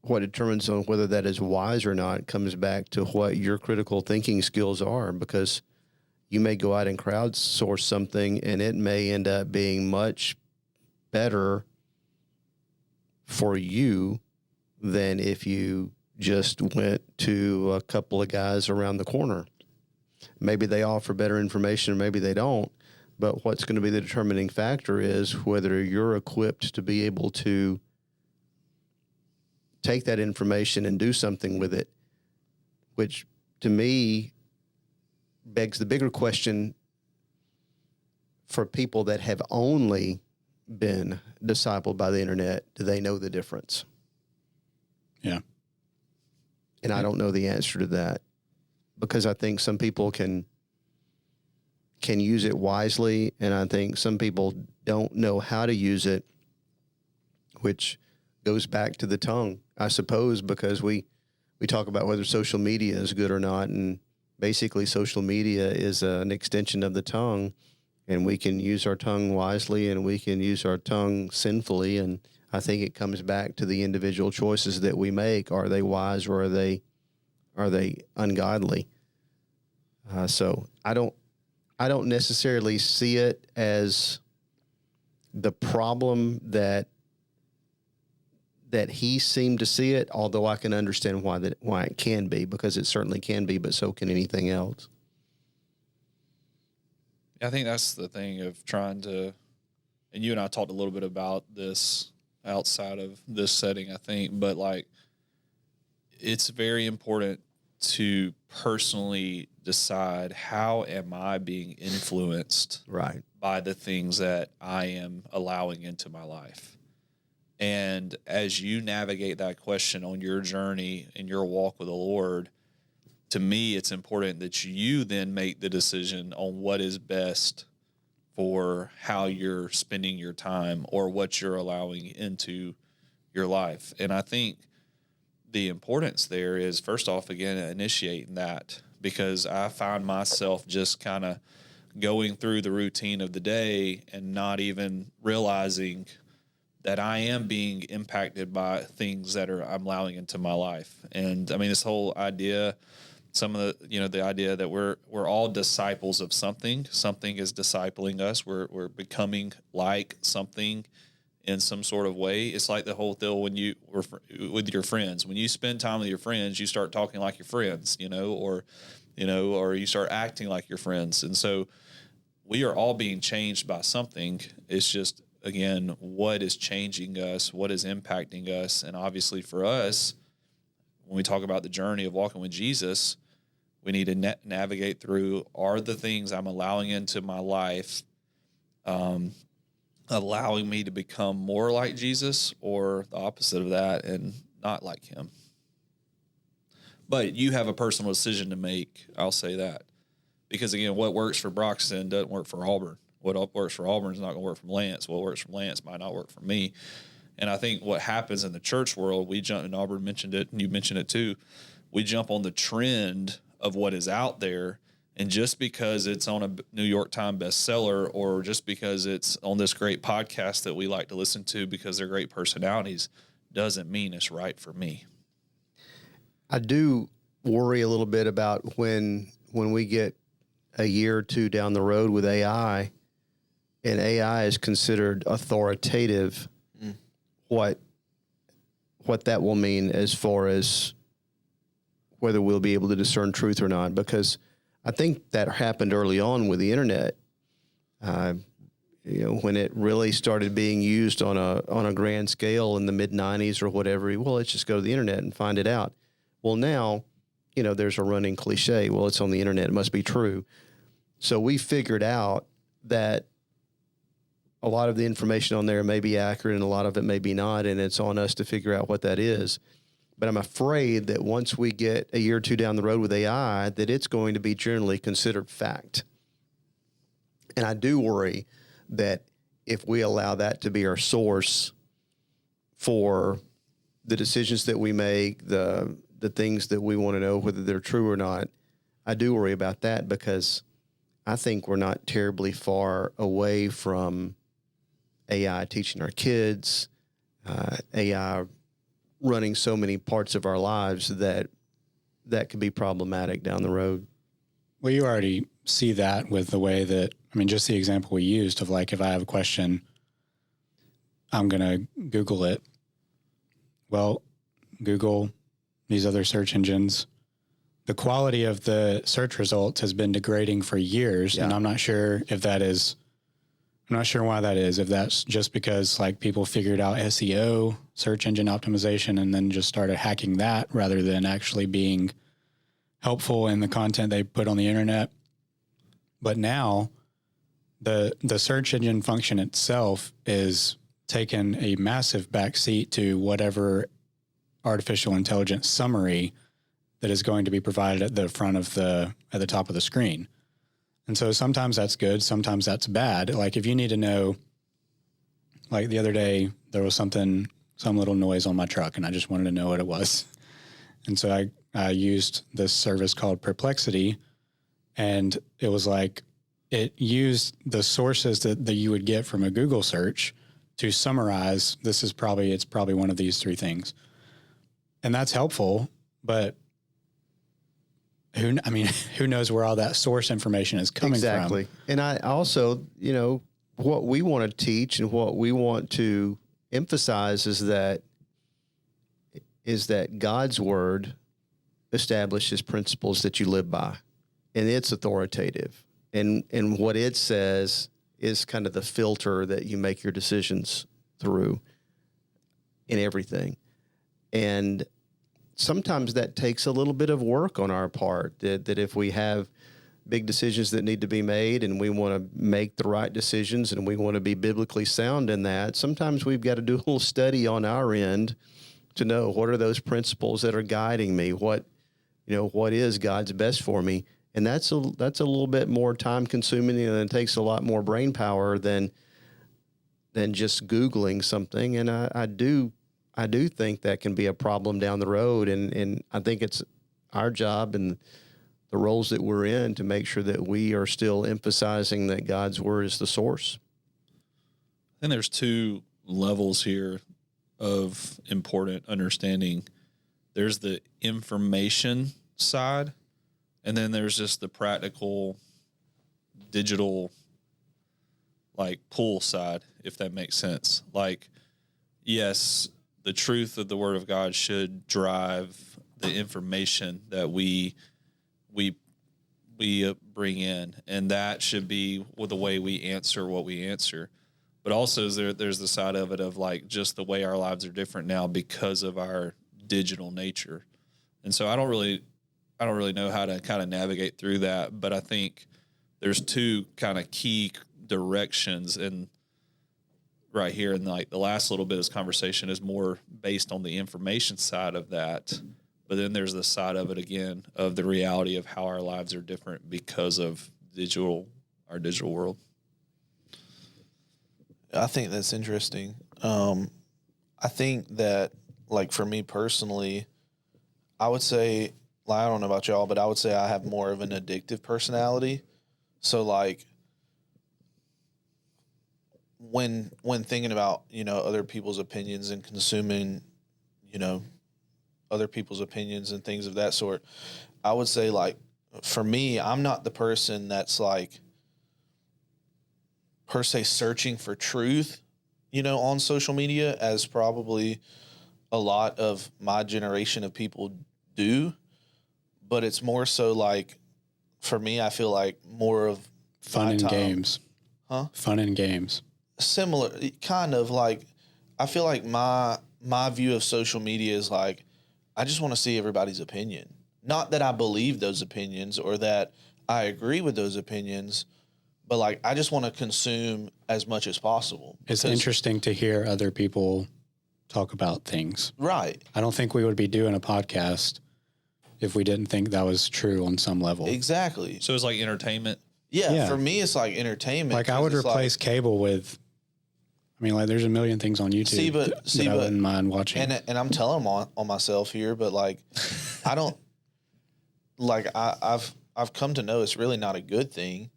what determines on whether that is wise or not comes back to what your critical thinking skills are, because you may go out and crowdsource something and it may end up being much better for you than if you just went to a couple of guys around the corner. Maybe they offer better information, or maybe they don't. But what's going to be the determining factor is whether you're equipped to be able to take that information and do something with it, which to me begs the bigger question for people that have only been discipled by the internet. Do they know the difference? Yeah. And I don't know the answer to that, because I think some people can use it wisely, and I think some people don't know how to use it, which goes back to the tongue, I suppose, because we talk about whether social media is good or not, and basically social media is an extension of the tongue, and we can use our tongue wisely and we can use our tongue sinfully, and I think it comes back to the individual choices that we make. Are they wise, or are they ungodly? So I don't necessarily see it as the problem that he seemed to see it, although I can understand why it can be, because it certainly can be, but so can anything else. I think that's the thing of trying to, and you and I talked a little bit about this outside of this setting, I think, but like, it's very important to personally decide, how am I being influenced right by the things that I am allowing into my life? And as you navigate that question on your journey and your walk with the Lord, to me, it's important that you then make the decision on what is best for how you're spending your time or what you're allowing into your life. And I think the importance there is, first off, again, initiating that, because I find myself just kind of going through the routine of the day and not even realizing that I am being impacted by things that I'm allowing into my life. And I mean, this whole idea, some of the idea that we're all disciples of something is discipling us. We're becoming like something in some sort of way. It's like the whole deal when you were with your friends. When you spend time with your friends, you start talking like your friends, or you start acting like your friends. And so we are all being changed by something. It's just, again, what is changing us, what is impacting us. And obviously for us, when we talk about the journey of walking with Jesus, we need to navigate through, are the things I'm allowing into my life allowing me to become more like Jesus, or the opposite of that and not like him? But you have a personal decision to make, I'll say that. Because, again, what works for Broxton doesn't work for Auburn. What works for Auburn is not going to work for Lance. What works for Lance might not work for me. And I think what happens in the church world, we jump, and Auburn mentioned it, and you mentioned it too, we jump on the trend of what is out there. And just because it's on a New York Times bestseller, or just because it's on this great podcast that we like to listen to because they're great personalities, doesn't mean it's right for me. I do worry a little bit about when we get a year or two down the road with AI, and AI is considered authoritative, what that will mean as far as whether we'll be able to discern truth or not. Because I think that happened early on with the internet. When it really started being used on a grand scale in the mid 90s or whatever, well, let's just go to the internet and find it out. Well, now, there's a running cliche. Well, it's on the internet. It must be true. So we figured out that a lot of the information on there may be accurate and a lot of it may be not, and it's on us to figure out what that is. But I'm afraid that once we get a year or two down the road with AI, that it's going to be generally considered fact. And I do worry that if we allow that to be our source for the decisions that we make, the things that we want to know whether they're true or not, I do worry about that, because I think we're not terribly far away from AI teaching our kids, AI running so many parts of our lives that could be problematic down the road. Well, you already see that with the way that, just the example we used of, like, if I have a question, I'm going to Google it. Well, Google, these other search engines, the quality of the search results has been degrading for years. Yeah. And I'm not sure if that is I'm not sure why that is. If that's just because like people figured out SEO, search engine optimization, and then just started hacking that rather than actually being helpful in the content they put on the internet. But now the search engine function itself is taken a massive backseat to whatever artificial intelligence summary that is going to be provided at the front of at the top of the screen. And so sometimes that's good, sometimes that's bad. Like if you need to know, like the other day, there was some little noise on my truck and I just wanted to know what it was. And so I used this service called Perplexity, and it was like, it used the sources that you would get from a Google search to summarize, it's probably one of these three things. And that's helpful, but who knows where all that source information is coming from? Exactly. And I also, what we want to teach and what we want to emphasize is that God's word establishes principles that you live by, and it's authoritative. And what it says is kind of the filter that you make your decisions through in everything. And sometimes that takes a little bit of work on our part, that if we have big decisions that need to be made and we want to make the right decisions and we want to be biblically sound in that, sometimes we've got to do a little study on our end to know what are those principles that are guiding me, what is God's best for me. And that's a little bit more time consuming, and it takes a lot more brain power than just Googling something. And I do think that can be a problem down the road. And I think it's our job and the roles that we're in to make sure that we are still emphasizing that God's word is the source. I think there's two levels here of important understanding. There's the information side, and then there's just the practical digital like pull side, if that makes sense. Like, yes, the truth of the word of God should drive the information that we bring in, and that should be the way we answer what we answer. But also there's the side of it of like just the way our lives are different now because of our digital nature. And so I don't really know how to kind of navigate through that, but I think there's two kind of key directions, and right here in like the last little bit of this conversation is more based on the information side of that. But then there's the side of it again of the reality of how our lives are different because of our digital world. I think that's interesting. I think that, like, for me personally, I would say, like, I don't know about y'all, but I would say I have more of an addictive personality. So, like, when thinking about, other people's opinions and consuming, other people's opinions and things of that sort, I would say, like, for me, I'm not the person that's, like, per se searching for truth, on social media, as probably a lot of my generation of people do. But it's more so like, for me, I feel like more of fun and games. Huh? Fun and games. Similar, kind of like, I feel like my view of social media is like, I just want to see everybody's opinion. Not that I believe those opinions or that I agree with those opinions, but like, I just want to consume as much as possible. It's interesting to hear other people talk about things. Right. I don't think we would be doing a podcast if we didn't think that was true on some level. Exactly. So it's like entertainment. Yeah. For me, it's like entertainment. Like I would replace cable with, there's a million things on YouTube that I wouldn't mind watching. And I'm telling on myself here, but like, I don't, like, I've come to know it's really not a good thing.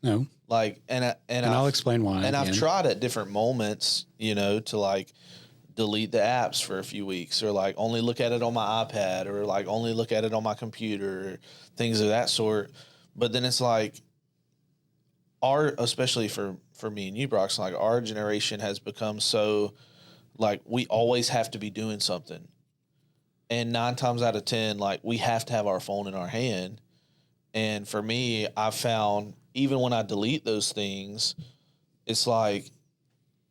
No. Like, and I'll explain why. And I've tried at different moments, to like delete the apps for a few weeks, or like only look at it on my iPad, or like only look at it on my computer, or things of that sort. But then it's like, especially for me and you, Brox, like our generation has become so like we always have to be doing something. And 9 times out of 10, like we have to have our phone in our hand. And for me, I found even when I delete those things, it's like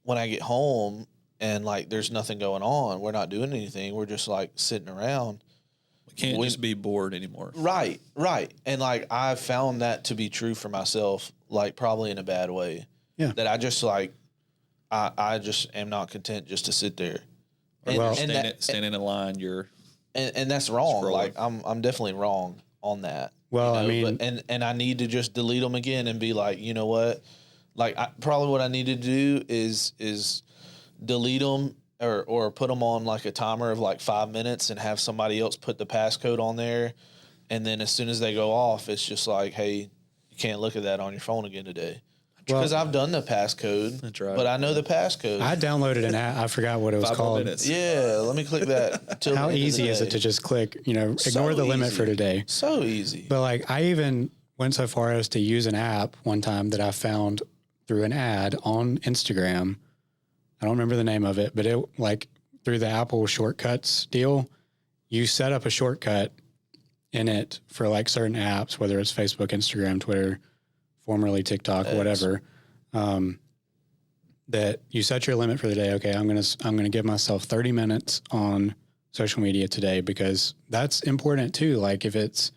when I get home and like there's nothing going on, we're not doing anything. We're just like sitting around. We can't just be bored anymore. Right. And like I've found that to be true for myself, like probably in a bad way. Yeah. That I just like I just am not content just to sit there. And standing in line, and that's wrong. Scrolling. Like I'm definitely wrong on that. Well, you know? I mean, and I need to just delete them again and be like, you know what? Like probably what I need to do is delete them or put them on like a timer of like 5 minutes and have somebody else put the passcode on there. And then as soon as they go off, it's just like, hey, you can't look at that on your phone again today. Because I've done the passcode, but I know the passcode. I downloaded an app. I forgot what it was 5 called. minutes. Yeah, let me click that. How easy is it to just click, ignore the limit for today? So easy. But like I even went so far as to use an app one time that I found through an ad on Instagram. I don't remember the name of it, but it like through the Apple shortcuts deal, you set up a shortcut in it for like certain apps, whether it's Facebook, Instagram, Twitter, formerly TikTok, whatever, that you set your limit for the day. Okay, I'm gonna give myself 30 minutes on social media today because that's important too. Like if it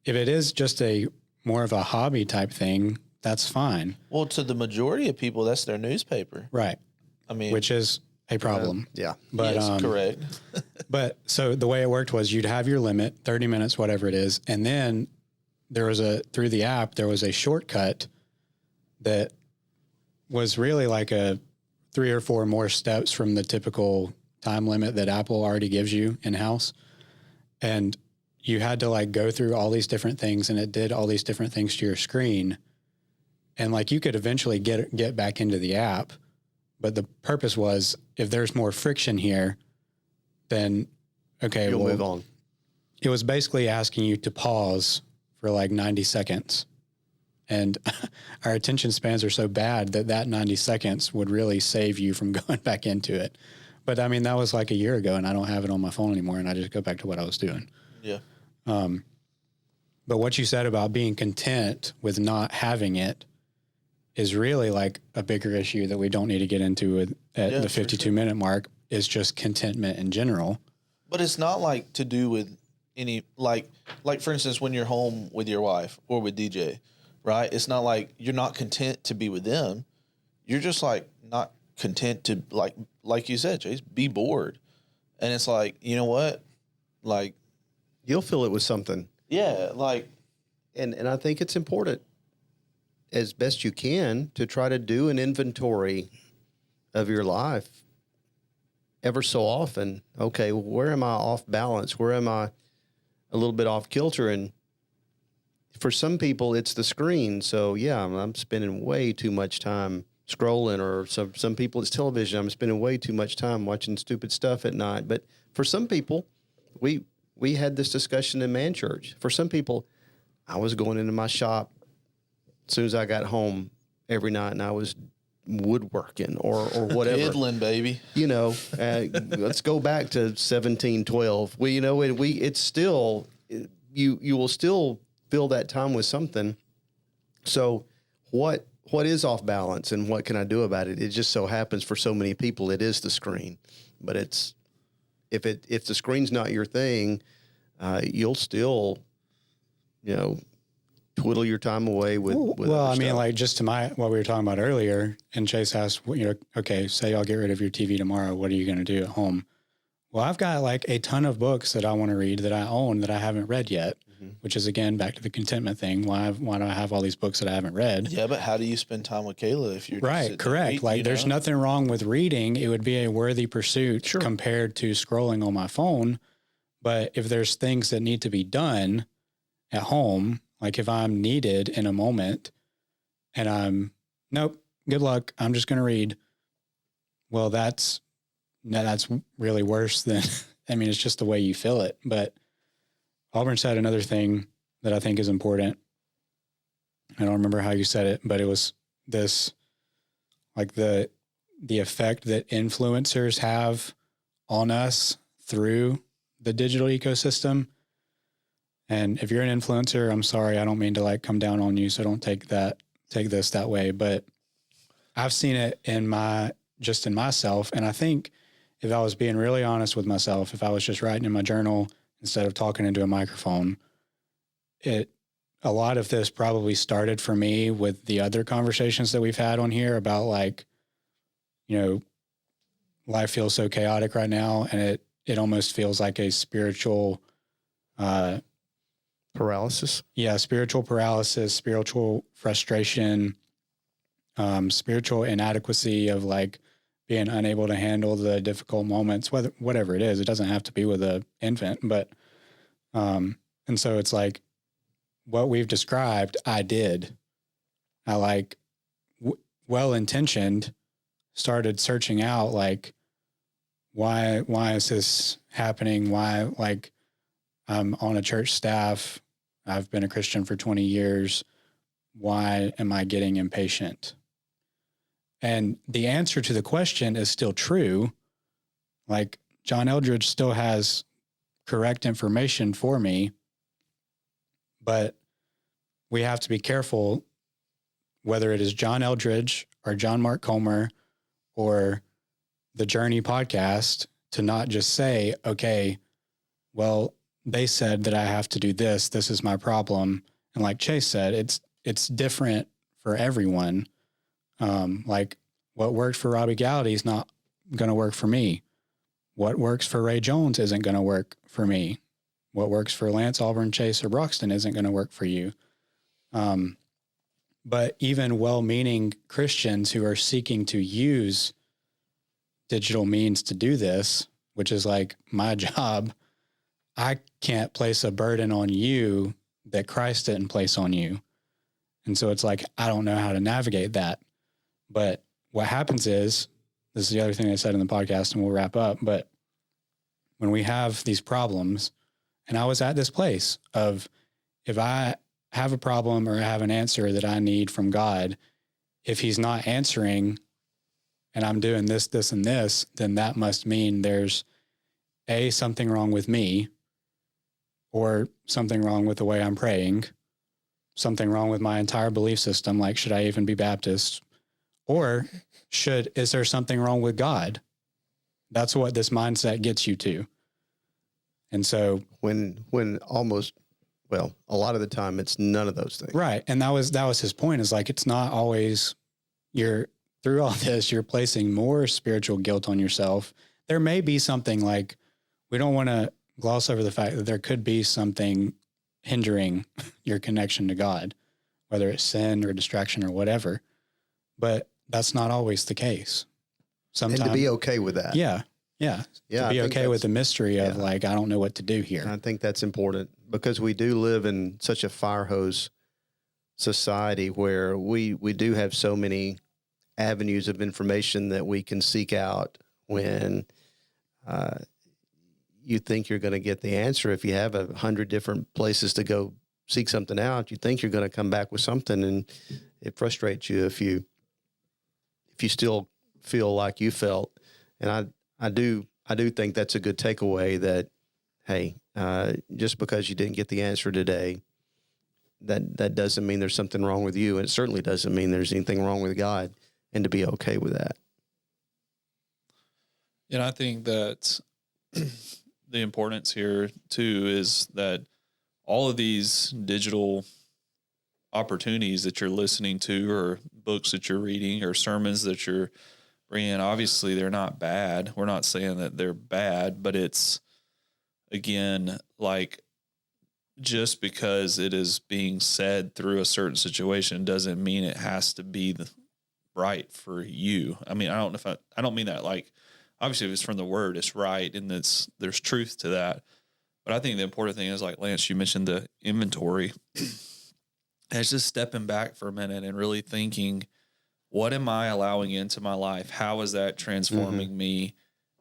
is just a more of a hobby type thing, that's fine. Well, to the majority of people, that's their newspaper. Right. I mean, which is a problem. Yeah. But yes, correct. But so the way it worked was you'd have your limit, 30 minutes, whatever it is, and then through the app, there was a shortcut that was really like a 3 or 4 more steps from the typical time limit that Apple already gives you in-house. And you had to like go through all these different things, and it did all these different things to your screen. And like you could eventually get back into the app, but the purpose was if there's more friction here, then okay, you'll move on. It was basically asking you to pause for like 90 seconds. And our attention spans are so bad that 90 seconds would really save you from going back into it. But I mean, that was like a year ago and I don't have it on my phone anymore. And I just go back to what I was doing. Yeah. But what you said about being content with not having it is really like a bigger issue that we don't need to get into at the 52-minute mark is just contentment in general. But it's not like to do with any, like for instance, when you're home with your wife or with DJ, right? It's not like you're not content to be with them. You're just like not content to like you said, Chase, be bored. And it's like, you know what? Like you'll fill it with something. Yeah. Like, and I think it's important as best you can to try to do an inventory of your life ever so often. Okay, where am I off balance? Where am I a little bit off kilter? And for some people, it's the screen. So, yeah, I'm spending way too much time scrolling, or some people it's television. I'm spending way too much time watching stupid stuff at night. But for some people, we had this discussion in Man Church. For some people, I was going into my shop as soon as I got home every night, and I was woodworking or whatever. Fiddling, baby. Let's go back to 1712. It's still, you will still fill that time with something. So what is off balance and what can I do about it? It just so happens for so many people, it is the screen. But if the screen's not your thing, you'll still, twiddle your time away with well, I mean, like just to what we were talking about earlier, and Chase asked, okay, say I'll get rid of your TV tomorrow. What are you going to do at home? Well, I've got like a ton of books that I want to read that I own that I haven't read yet, which is again, back to the contentment thing. Why do I have all these books that I haven't read? Yeah. But how do you spend time with Kayla if you're right? Correct. Like there's nothing wrong with reading. It would be a worthy pursuit compared to scrolling on my phone. But if there's things that need to be done at home, like if I'm needed in a moment and nope, good luck, I'm just going to read. Well, that's really worse than, I mean, it's just the way you feel it. But Auburn said another thing that I think is important. I don't remember how you said it, but it was this, like the effect that influencers have on us through the digital ecosystem. And if you're an influencer, I'm sorry, I don't mean to like come down on you, so don't take this that way. But I've seen it in myself. And I think if I was being really honest with myself, if I was just writing in my journal instead of talking into a microphone, a lot of this probably started for me with the other conversations that we've had on here about like, life feels so chaotic right now. And it almost feels like a spiritual, paralysis. Yeah. Spiritual paralysis, spiritual frustration, spiritual inadequacy of like being unable to handle the difficult moments, whatever it is. It doesn't have to be with an infant, but, and so it's like what we've described, I did. I like well-intentioned started searching out like, why is this happening? Why, like, I'm on a church staff. I've been a Christian for 20 years. Why am I getting impatient? And the answer to the question is still true. Like, John Eldredge still has correct information for me, but we have to be careful whether it is John Eldredge or John Mark Comer or the Journey podcast to not just say, okay, well, they said that I have to do this. This is my problem. And like Chase said, it's different for everyone. Like what worked for Robbie Gallaty is not going to work for me. What works for Ray Jones isn't going to work for me. What works for Lance, Auburn, Chase, or Broxton isn't going to work for you. But even well-meaning Christians who are seeking to use digital means to do this, which is like my job, I can't place a burden on you that Christ didn't place on you. And so it's like, I don't know how to navigate that. But what happens is, this is the other thing I said in the podcast and we'll wrap up, but when we have these problems, and I was at this place of, if I have a problem or I have an answer that I need from God, if he's not answering and I'm doing this, this, and this, then that must mean there's something wrong with me, or something wrong with the way I'm praying, something wrong with my entire belief system. Like, should I even be Baptist? Or is there something wrong with God? That's what this mindset gets you to. And so when almost, well, a lot of the time it's none of those things. Right. And that was his point, is like, it's not always through all this, you're placing more spiritual guilt on yourself. There may be something, like, we don't want to gloss over the fact that there could be something hindering your connection to God, whether it's sin or distraction or whatever, but that's not always the case. Sometimes, and to be okay with that. Yeah. Yeah. To be okay with the mystery of like, I don't know what to do here. I think that's important because we do live in such a fire hose society where we do have so many avenues of information that we can seek out when you think you're going to get the answer. If you have 100 different places to go seek something out, you think you're going to come back with something, and it frustrates you if you still feel like you felt. And I do think that's a good takeaway, that, hey, just because you didn't get the answer today, that doesn't mean there's something wrong with you. And it certainly doesn't mean there's anything wrong with God, and to be okay with that. And I think that the importance here too is that all of these digital opportunities that you're listening to, or books that you're reading, or sermons that you're bringing, obviously they're not bad. We're not saying that they're bad, but it's, again, like, just because it is being said through a certain situation doesn't mean it has to be right for you. I mean, I don't mean that, like, obviously if it's from the word, it's right, and there's truth to that. But I think the important thing is, like Lance, you mentioned the inventory. It's just stepping back for a minute and really thinking, what am I allowing into my life? How is that transforming me?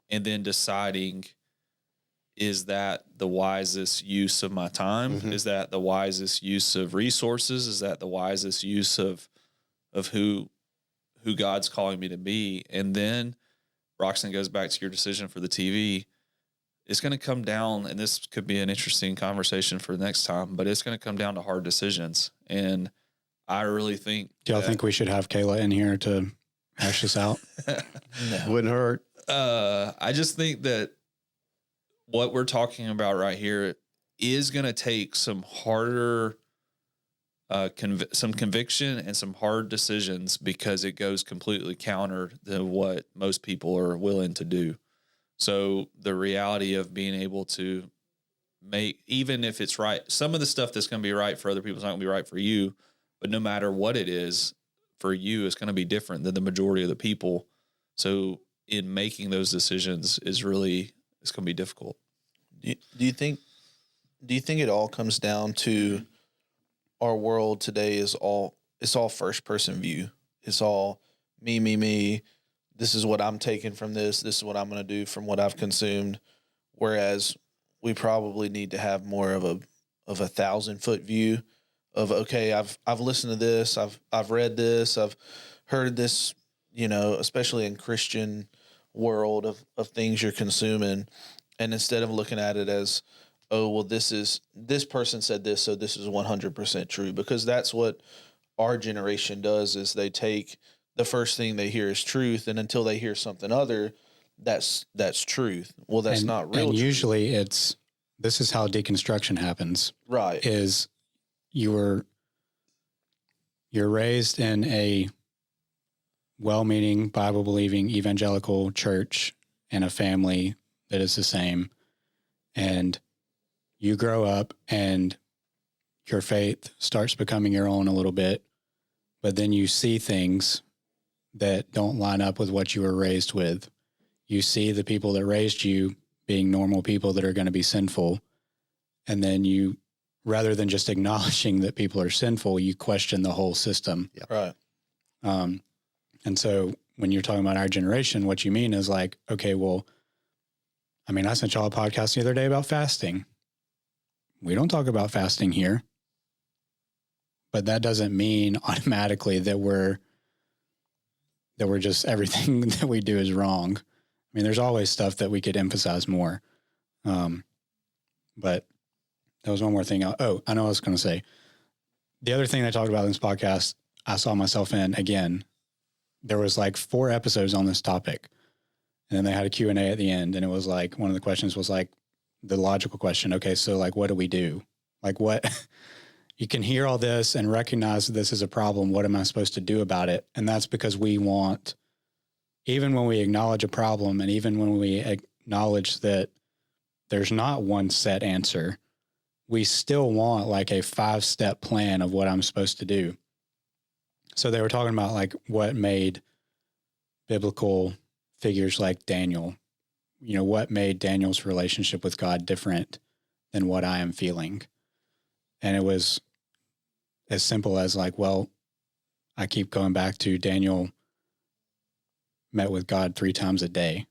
And then deciding, is that the wisest use of my time? Is that the wisest use of resources? Is that the wisest use of who God's calling me to be? And then Roxanne goes back to your decision for the TV. It's going to come down, and this could be an interesting conversation for next time, but it's going to come down to hard decisions. And I really think. Do y'all think we should have Kayla in here to hash this out? No. Wouldn't hurt. I just think that what we're talking about right here is going to take some harder, some conviction and some hard decisions, because it goes completely counter to what most people are willing to do. So the reality of being able to make, even if it's right, some of the stuff that's going to be right for other people is not going to be right for you, but no matter what it is for you, it's going to be different than the majority of the people. So in making those decisions it's going to be difficult. Do you think it all comes down to our world today it's all first person view. It's all me. This is what I'm taking from this. This is what I'm going to do from what I've consumed. Whereas we probably need to have more of a 1,000-foot view of, okay, I've listened to this. I've read this. I've heard this, especially in Christian world of things you're consuming. And instead of looking at it as, oh, well, this person said this, so this is 100% true, because that's what our generation does, is they take the first thing they hear is truth, and until they hear something other, that's truth. Well, that's not real. And truth. usually this is how deconstruction happens. Right. Is you're raised in a well-meaning, Bible-believing evangelical church and a family that is the same, and you grow up and your faith starts becoming your own a little bit, but then you see things that don't line up with what you were raised with. You see the people that raised you being normal people that are going to be sinful. And then you, rather than just acknowledging that people are sinful, you question the whole system. Yep. Right. And so when you're talking about our generation, what you mean is like, okay, well, I mean, I sent y'all a podcast the other day about fasting. We don't talk about fasting here, but that doesn't mean automatically that we're just everything that we do is wrong. I mean, there's always stuff that we could emphasize more. But there was one more thing. I know I was going to say. The other thing I talked about in this podcast, I saw myself in, again, there was like 4 episodes on this topic. And then they had a Q&A at the end. And it was like, one of the questions was like the logical question. Okay, so like, what do we do? Like what... You can hear all this and recognize that this is a problem. What am I supposed to do about it? And that's because we want, even when we acknowledge a problem and even when we acknowledge that there's not one set answer, we still want like a 5-step plan of what I'm supposed to do. So they were talking about like what made biblical figures like Daniel, what made Daniel's relationship with God different than what I am feeling. And it was as simple as like, well, I keep going back to Daniel met with God 3 times a day.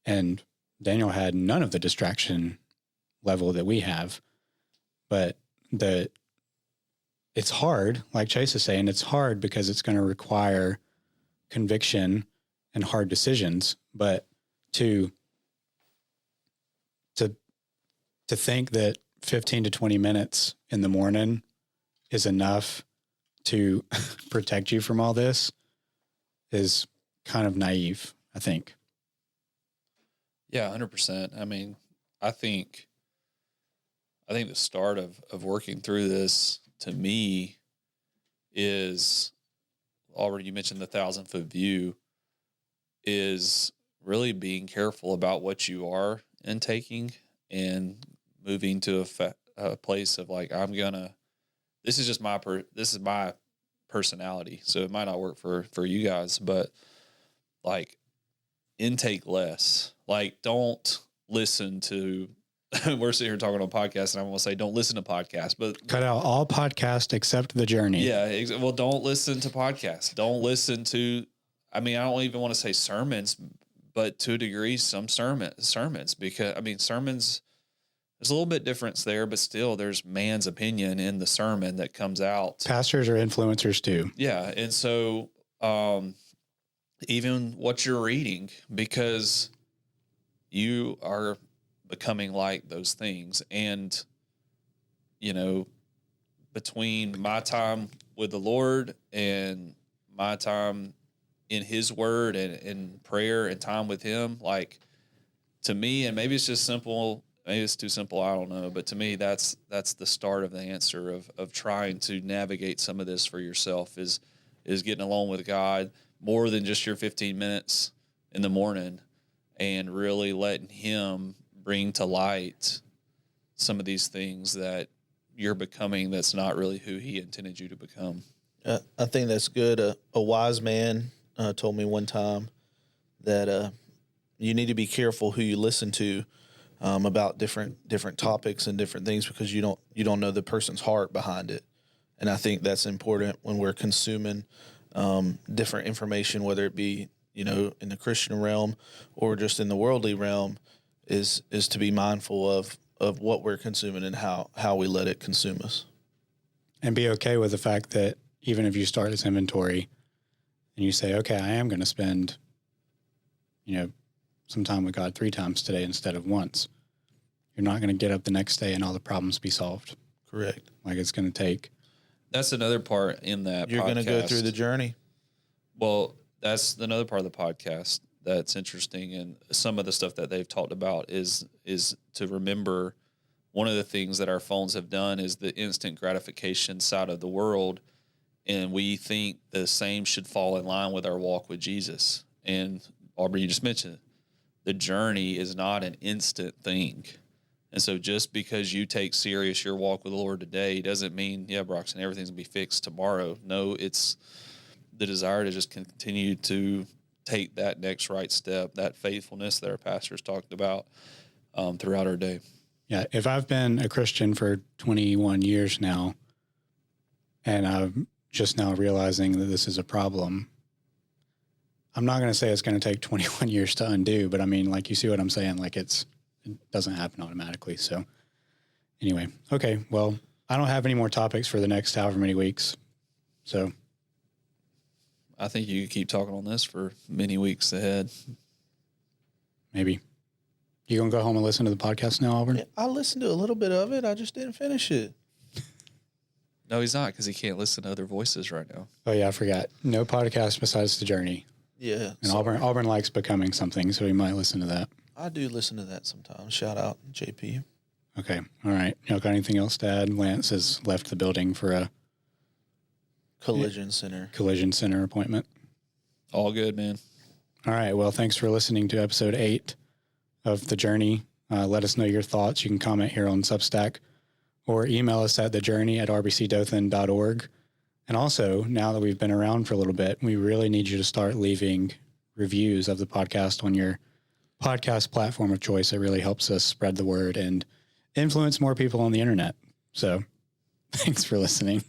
And Daniel had none of the distraction level that we have. But it's hard, like Chase is saying, it's hard because it's going to require conviction and hard decisions. But to think that 15 to 20 minutes in the morning is enough to protect you from all this is kind of naive, I think. Yeah, 100%. I mean, I think the start of working through this to me is, already you mentioned the 1,000-foot view, is really being careful about what you are intaking and moving to a place of like, this is just this is my personality. So it might not work for you guys, but like intake less. Like don't listen to, we're sitting here talking on a podcast and I'm going to say, don't listen to podcasts, but cut out all podcasts except The Journey. Yeah. Well, don't listen to podcasts. Don't listen to, I don't even want to say sermons, but to a degree, some sermons, because sermons, there's a little bit difference there, but still there's man's opinion in the sermon that comes out. Pastors are influencers too. Yeah. And so, even what you're reading, because you are becoming like those things. And, between my time with the Lord and my time in his word and prayer and time with him, like, to me, and maybe it's just simple, maybe it's too simple, I don't know, but to me, that's the start of the answer of trying to navigate some of this for yourself is getting alone with God more than just your 15 minutes in the morning, and really letting him bring to light some of these things that you're becoming that's not really who he intended you to become. I think that's good. A wise man told me one time that you need to be careful who you listen to about different topics and different things, because you don't know the person's heart behind it. And I think that's important when we're consuming different information, whether it be, you know, in the Christian realm or just in the worldly realm, is to be mindful of what we're consuming and how we let it consume us. And be okay with the fact that even if you start this inventory and you say, okay, I am going to spend, you know, some time with God 3 times today instead of once, you're not going to get up the next day and all the problems be solved. Correct. Like, it's going to take. That's another part in that You're going to go through the journey. Well, that's another part of the podcast that's interesting. And some of the stuff that they've talked about is to remember one of the things that our phones have done is the instant gratification side of the world. And we think the same should fall in line with our walk with Jesus. And Aubrey, you just mentioned it. The journey is not an instant thing. And so just because you take serious your walk with the Lord today doesn't mean, yeah, Broxton, everything's going to be fixed tomorrow. No, it's the desire to just continue to take that next right step, that faithfulness that our pastors talked about throughout our day. Yeah, if I've been a Christian for 21 years now, and I'm just now realizing that this is a problem, I'm not going to say it's going to take 21 years to undo, but I mean, like, you see what I'm saying? Like, it doesn't happen automatically. So anyway, okay, well, I don't have any more topics for the next however many weeks. So I think you could keep talking on this for many weeks ahead. Maybe. You going to go home and listen to the podcast now, Auburn? Yeah, I listened to a little bit of it. I just didn't finish it. No, he's not, because he can't listen to other voices right now. Oh, yeah, I forgot. No podcast besides The Journey. Yeah. And Auburn likes Becoming Something, so he might listen to that. I do listen to that sometimes. Shout out, JP. Okay. All right. You got anything else to add? Lance has left the building for a collision center appointment. All good, man. All right. Well, thanks for listening to episode 8 of The Journey. Let us know your thoughts. You can comment here on Substack or email us at thejourney@rbcdothan.org. And also, now that we've been around for a little bit, we really need you to start leaving reviews of the podcast on your podcast platform of choice. It really helps us spread the word and influence more people on the internet. So thanks for listening.